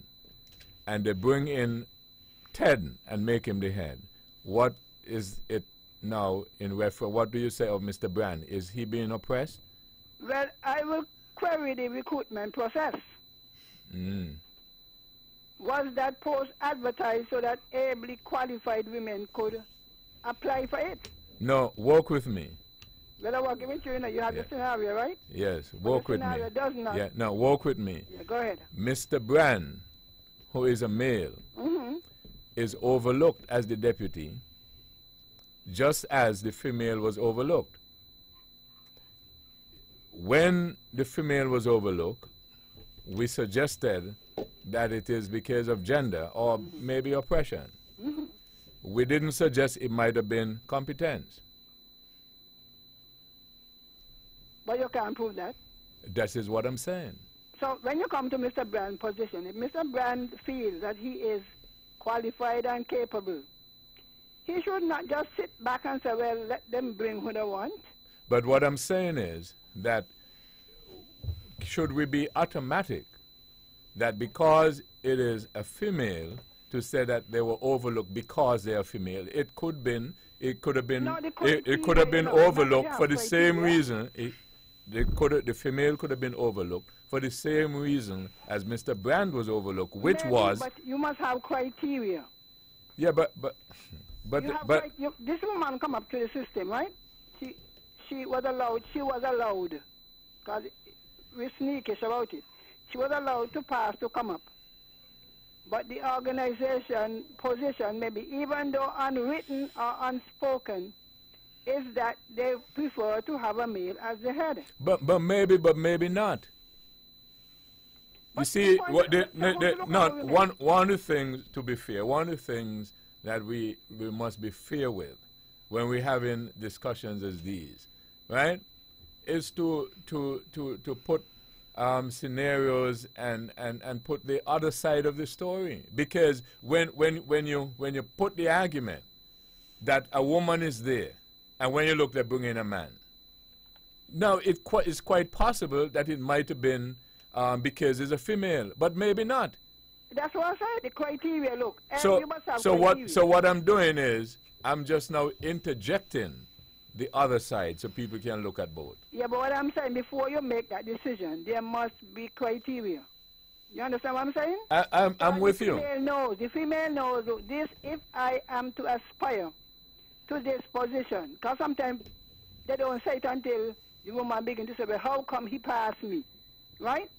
and they bring in Ted and make him the head, what is it now in reference? What do you say of Mr. Brand? Is he being oppressed? Well, I will query the recruitment process. Was that post advertised so that ably qualified women could apply for it? No, work with me. Well, I work with you, you have the scenario, right? Yes, work with me. The scenario does not. Yeah, no, work with me. Yeah, go ahead. Mr. Brand, who is a male, is overlooked as the deputy, just as the female was overlooked. When the female was overlooked, we suggested that it is because of gender or maybe oppression. We didn't suggest it might have been competence. But you can't prove that. That is what I'm saying. So when you come to Mr. Brand's position, if Mr. Brand feels that he is qualified and capable, he should not just sit back and say, well, let them bring who they want. But what I'm saying is that should we be automatic that because it is a female to say that they were overlooked because they are female? It could have been overlooked for the same reason. The female could have been overlooked for the same reason as Mr. Brand was overlooked, which was. But you must have criteria. Yeah, but this woman come up to the system, right? She was allowed. She was allowed, because we're sneakish about it. She was allowed to pass to come up. But the organization position, maybe even though unwritten or unspoken, is that they prefer to have a male as the head. But maybe not. You see, one of the things, to be fair, one of the things that we must be fair with, when we're having discussions as these, right, is to put scenarios and put the other side of the story. Because when you put the argument that a woman is there, and when you look, they bring in a man. Now, it's quite possible that it might have been because it's a female, but maybe not. That's what I said, the criteria, look. So, you must have so criteria. what I'm doing is, I'm just now interjecting the other side so people can look at both. Yeah, but what I'm saying, before you make that decision, there must be criteria. You understand what I'm saying? I'm with you. The female knows this, if I am to aspire to this position, because sometimes they don't say it until the woman begins to say, well, how come he passed me? Right?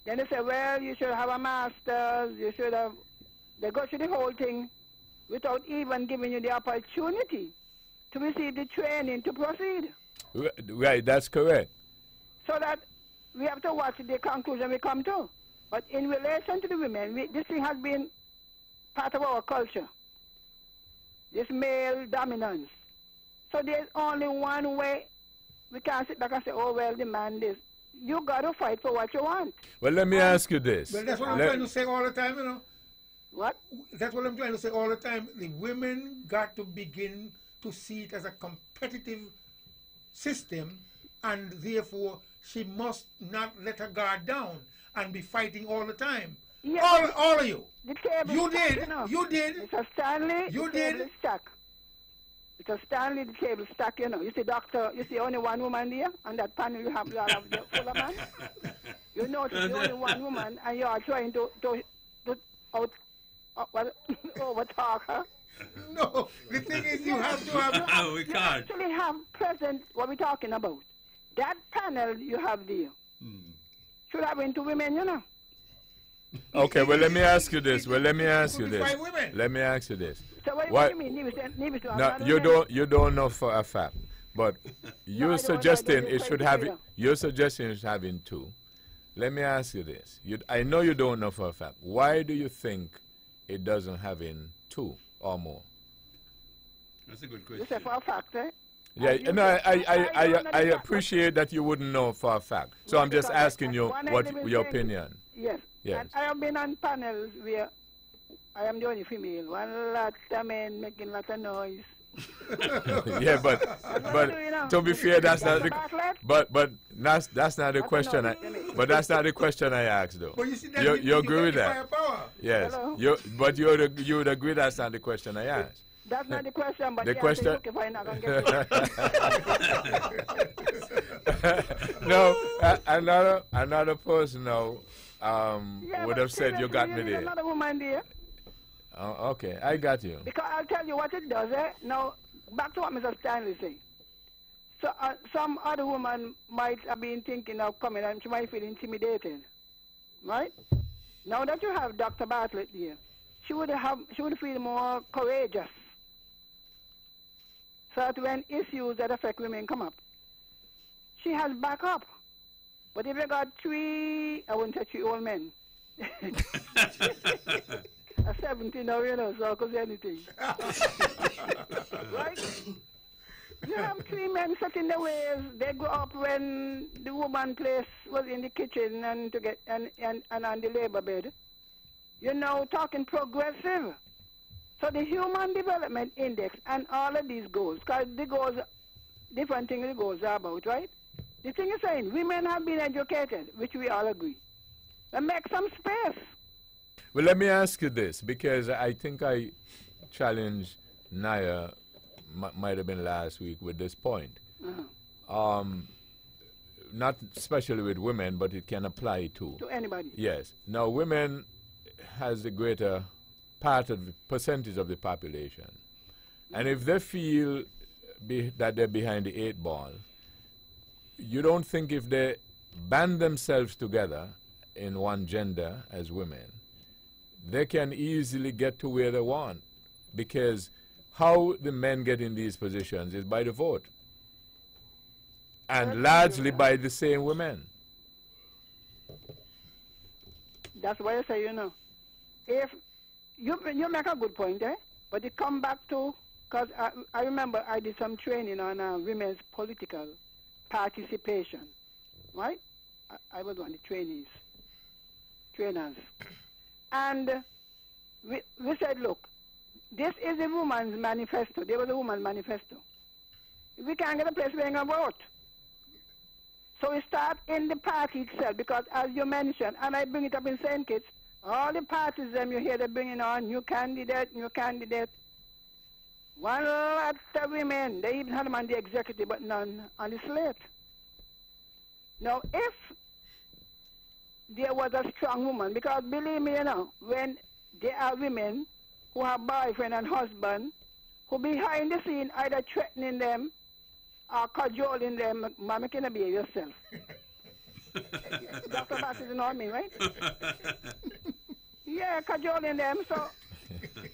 Then they say, well, you should have a master's, you should have... They go through the whole thing without even giving you the opportunity to receive the training to proceed. Right, that's correct. So that we have to watch the conclusion we come to. But in relation to the women, this thing has been part of our culture. This male dominance. So there's only one way. We can't sit back and say, oh, well, the man is. You got to fight for what you want. Well, let me ask you this. Well, that's what I'm trying to say all the time, you know. What? That's what I'm trying to say all the time. The women got to begin to see it as a competitive system, and therefore she must not let her guard down and be fighting all the time. Yeah, all of you. The table You stack, did. You know. You did. Mr. Stanley, You the did. table stack. Mr. Stanley, the table stack, you know. You see, doctor, you see only one woman there, on that panel you have the full of man. You notice the only one woman, and you are trying to over-talk her. No, the thing is you have to have... You actually have present what we're talking about. That panel you have there should have been 2 women, you know. Okay, well, let me ask you this. Let me ask you this. So what do you mean? No, you don't know for a fact, but you're suggesting it should have. Your suggestion is having 2. Let me ask you this. I know you don't know for a fact. Why do you think it doesn't have in 2 or more? That's a good question. You say for a fact, eh? Yeah, no, I appreciate that you wouldn't know for a fact. So I'm just asking you what your opinion. Yes. Yes. And I have been on panels where I am the only female. One lot of men making lots of noise. Yeah, but to be fair, that's not the that's not the question. But that's not the question I asked, though. But you see, you agree with that? Yes. Hello? You would agree that's not the question I asked. That's not the question, but the question. Look, if I'm not gonna get No, another person now would have said you got me there. Another woman there. Okay, I got you. Because I'll tell you what it does, eh? Now, back to what Mr. Stanley said. So, some other woman might have been thinking of coming and she might feel intimidated, right? Now that you have Dr. Bartlett here, she would feel more courageous. So that when issues that affect women come up, she has backup. But if you got 3, I wouldn't say 3 old men. A 17 now, you know, so could anything. Right? You have 3 men set in the ways. They grew up when the woman place was in the kitchen and on the labor bed. You know, talking progressive. So the Human Development Index and all of these goals, because the goals, different things the goals are about, right? The thing is saying women have been educated, which we all agree. And make some space. Well, let me ask you this, because I think I challenged Naya, might have been last week, with this point. Not especially with women, but it can apply to anybody. Yes. Now, women has a greater part of the percentage of the population. And if they feel that they're behind the 8 ball, you don't think if they band themselves together in one gender as women, they can easily get to where they want? Because how the men get in these positions is by the vote. And largely by the same women. That's why I say, you know, if you make a good point, eh? But it come back to because I remember I did some training on women's political participation, right? I was one of the trainers. And we said, look, this is a woman's manifesto. There was a woman's manifesto. We can't get a place where we can vote. So we start in the party itself, because as you mentioned, and I bring it up in St. Kitts, all the parties you hear they're bringing on new candidate. One lot of women, they even had them on the executive, but none on the slate. Now, if there was a strong woman, because believe me, when there are women who have boyfriend and husband, who behind the scene either threatening them or cajoling them, Mama, can behave yourself. Dr. Bassett, you know what I mean, right? Yeah, cajoling them, so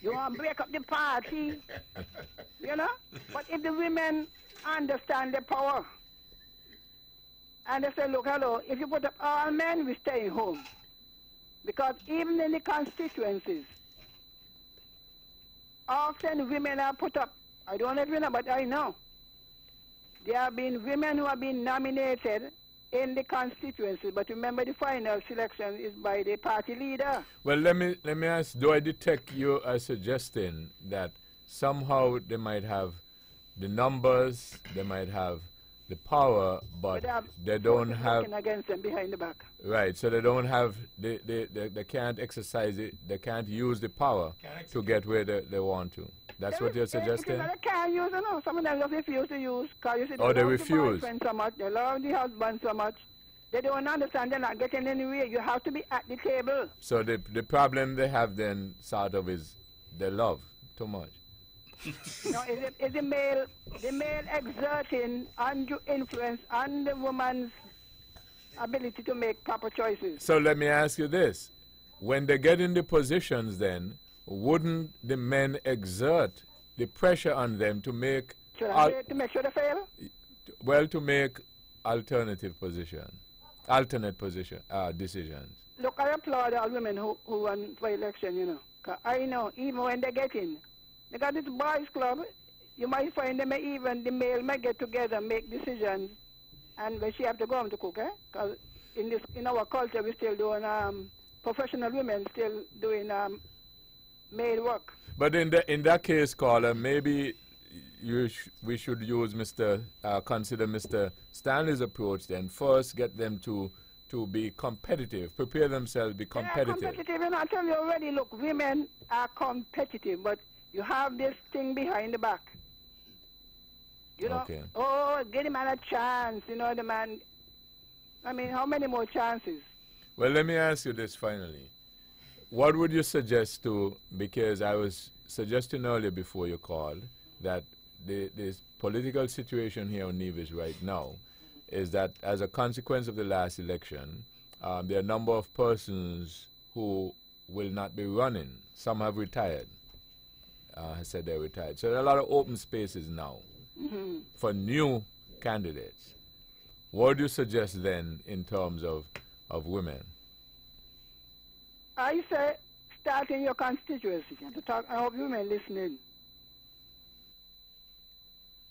you want to break up the party, But if the women understand the power, and they say, look, hello, if you put up all men, we stay home. Because even in the constituencies, often women are put up. I don't know if you know, but I know. There have been women who have been nominated in the constituency, but remember the final selection is by the party leader. Well, let me ask, do I detect you as suggesting that somehow they might have the numbers, they might have the power, but they don't have against them behind the back. Right, so they don't have they can't exercise it, they can't use the power to get where they want to. That's what you're suggesting? They can't use it, no. Some of them just refuse to use. Cause you see, they refuse. The boyfriend so much, they love the husband so much. They don't understand they're not getting anywhere. You have to be at the table. So the problem they have then sort of is they love too much. No, is the male exerting undue influence on the woman's ability to make proper choices. So let me ask you this. When they get in the positions then, wouldn't the men exert the pressure on them to make... to make sure they fail? Well, to make alternate decisions. Look, I applaud all women who run for election, 'Cause I know, even when they get in, they got this boys club, you might find them even, the male might get together, make decisions, and when she have to go home to cook, Because in our culture, we still doing, professional women still doing maid work. But in that case, caller, maybe we should use consider Mr. Stanley's approach then. First, get them to be competitive, prepare themselves to be competitive. They are competitive, and I tell you already, look, women are competitive, but you have this thing behind the back. Okay. Oh, give the man a chance, the man. I mean, how many more chances? Well, let me ask you this finally. What would you suggest because I was suggesting earlier before you called that this political situation here on Nevis right now is that as a consequence of the last election, there are a number of persons who will not be running. Some have retired. Said they're retired. So there are a lot of open spaces now for new candidates. What do you suggest then in terms of women? I say start in your constituency. To talk, I hope women listening.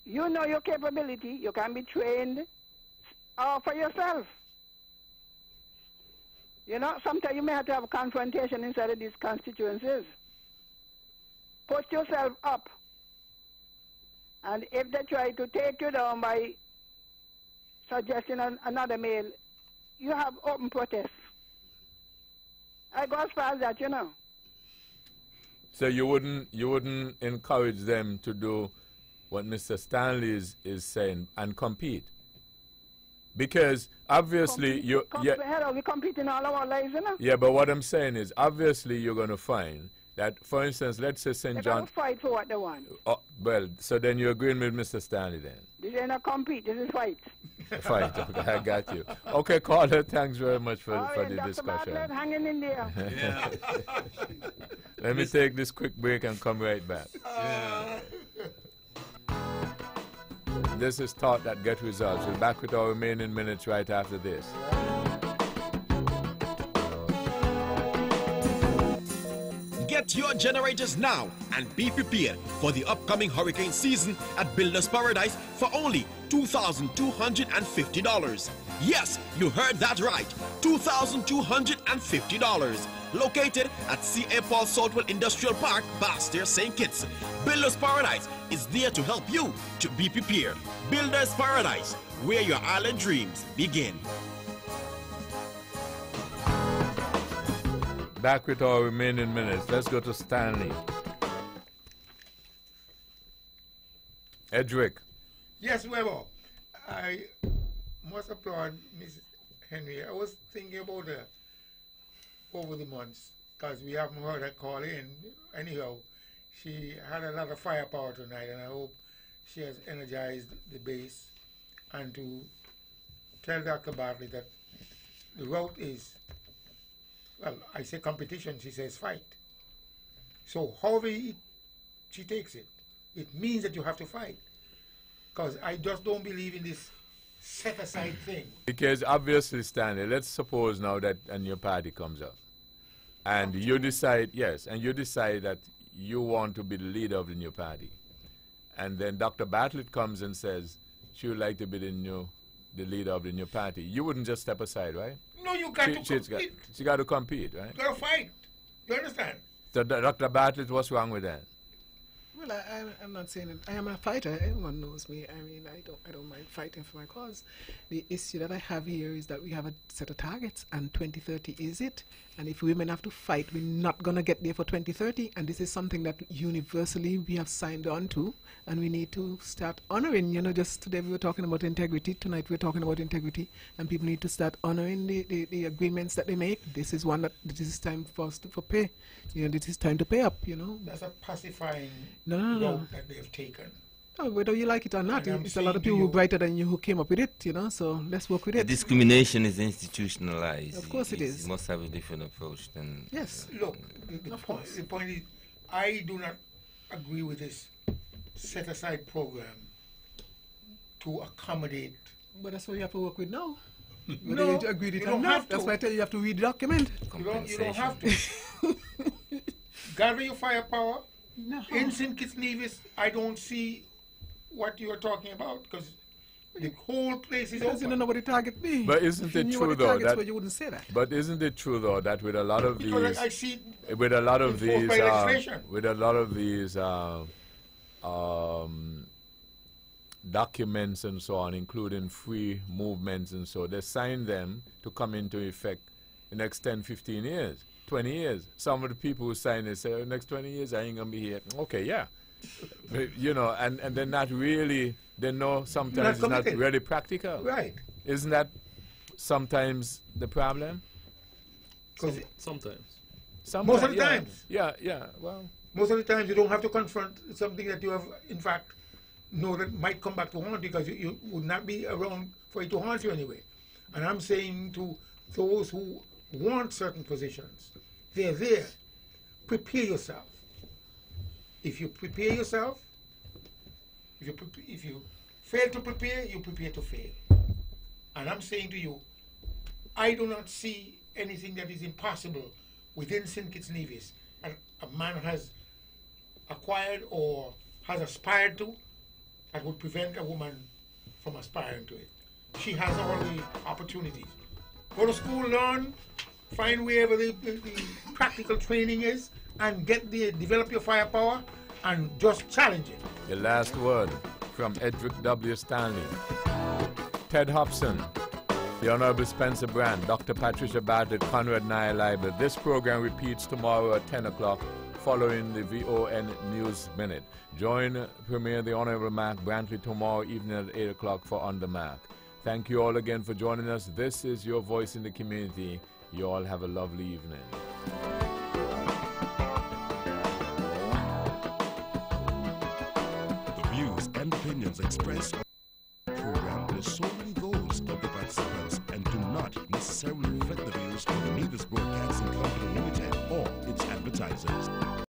You know your capability. You can be trained for yourself. Sometimes you may have to have a confrontation inside of these constituencies. Put yourself up. And if they try to take you down by suggesting another male, you have open protest. I go as far as that, So you wouldn't encourage them to do what Mr. Stanley is saying and compete? Because obviously we compete in all our lives, Yeah, but what I'm saying is obviously you're going to find that, for instance, let's say St. John... They fight for what they want. Oh, well, so then you're agreeing with Mr. Stanley then? This is not compete, this is fight. Fight, okay, I got you. Okay, caller, thanks very much for the Dr. discussion. Bartlett, hanging in there. Yeah. Let me take this quick break and come right back. This is Thought That Get Results. We're back with our remaining minutes right after this. Get Get your generators now and be prepared for the upcoming hurricane season at Builders Paradise for only $2,250. Yes, you heard that right. $2,250. Located at C.A. Paul Southwell Industrial Park, Basse-Terre, St. Kitts. Builders Paradise is there to help you to be prepared. Builders Paradise, where your island dreams begin. Back with our remaining minutes. Let's go to Stanley. Edric. Yes, Weber. I must applaud Ms. Henry. I was thinking about her over the months because we haven't heard her call in. Anyhow, she had a lot of firepower tonight, and I hope she has energized the base. And to tell Dr. Bartlett that the route is, well, I say competition, she says fight. So however she takes it, it means that you have to fight. Because I just don't believe in this set-aside thing. Because obviously, Stanley, let's suppose now that a new party comes up. And you decide, yes, and you decide that you want to be the leader of the new party. And then Dr. Bartlett comes and says she would like to be the leader of the new party. You wouldn't just step aside, right? No, you got to compete. She got to compete, right? You got to fight. You understand? So Dr. Bartlett, what's wrong with that? Well, I'm not saying it. I am a fighter. Everyone knows me. I mean, I don't mind fighting for my cause. The issue that I have here is that we have a set of targets, and 2030 is it. And if women have to fight, we're not going to get there for 2030. And this is something that universally we have signed on to, and we need to start honoring. You know, just today we were talking about integrity. Tonight we're talking about integrity, and people need to start honoring the agreements that they make. This is one that this is time for us to pay. You know, this is time to pay up. You know, that's a pacifying no. that they have taken. No, whether you like it or not, it's a lot of people who brighter than you who came up with it, you know, so let's work with it. Discrimination is institutionalized. Of course it is. You must have a different approach than... Yes. Look, the point is, I do not agree with this set-aside program to accommodate... But that's what you have to work with now. No, you agree with it you don't have to. That's why I tell you you have to read the document. You don't have to. Gather your firepower. No. In St. Kitts Nevis, I don't see what you are talking about because the whole place is because open. You don't know what the target be. But isn't it true though that you wouldn't say that? But isn't it true though that with a lot of because these, I see with a lot of these, with a lot of these documents and so on, including free movements and so, they sign them to come into effect in the next 10, 15 years. 20 years. Some of the people who sign it say, next 20 years I ain't going to be here. Okay, yeah. But, you know, and they're not really, they know sometimes it's not really practical. Right. Isn't that sometimes the problem? Sometimes. Most of the times. Yeah, well. Most of the times you don't have to confront something that you have, in fact, know that might come back to haunt you because you would not be around for it to haunt you anyway. And I'm saying to those who want certain positions, they're there. Prepare yourself. If you prepare yourself, if you fail to prepare, you prepare to fail. And I'm saying to you, I do not see anything that is impossible within St. Kitts Nevis that a man has acquired or has aspired to that would prevent a woman from aspiring to it. She has all the opportunities. Go to school, learn, find wherever the practical training is, and develop your firepower and just challenge it. The last word from Edric W. Stanley, Ted Hobson, the Honorable Spencer Brand, Dr. Patricia Bartlett, Conrad Nye Leiber. This program repeats tomorrow at 10 o'clock following the VON News Minute. Join Premier the Honorable Mark Brantley tomorrow evening at 8 o'clock for On the Mark. Thank you all again for joining us. This is your voice in the community. You all have a lovely evening. The views and opinions expressed on the program are solely those of the participants and do not necessarily reflect the views of the Nevis Broadcasting Company Limited or its advertisers.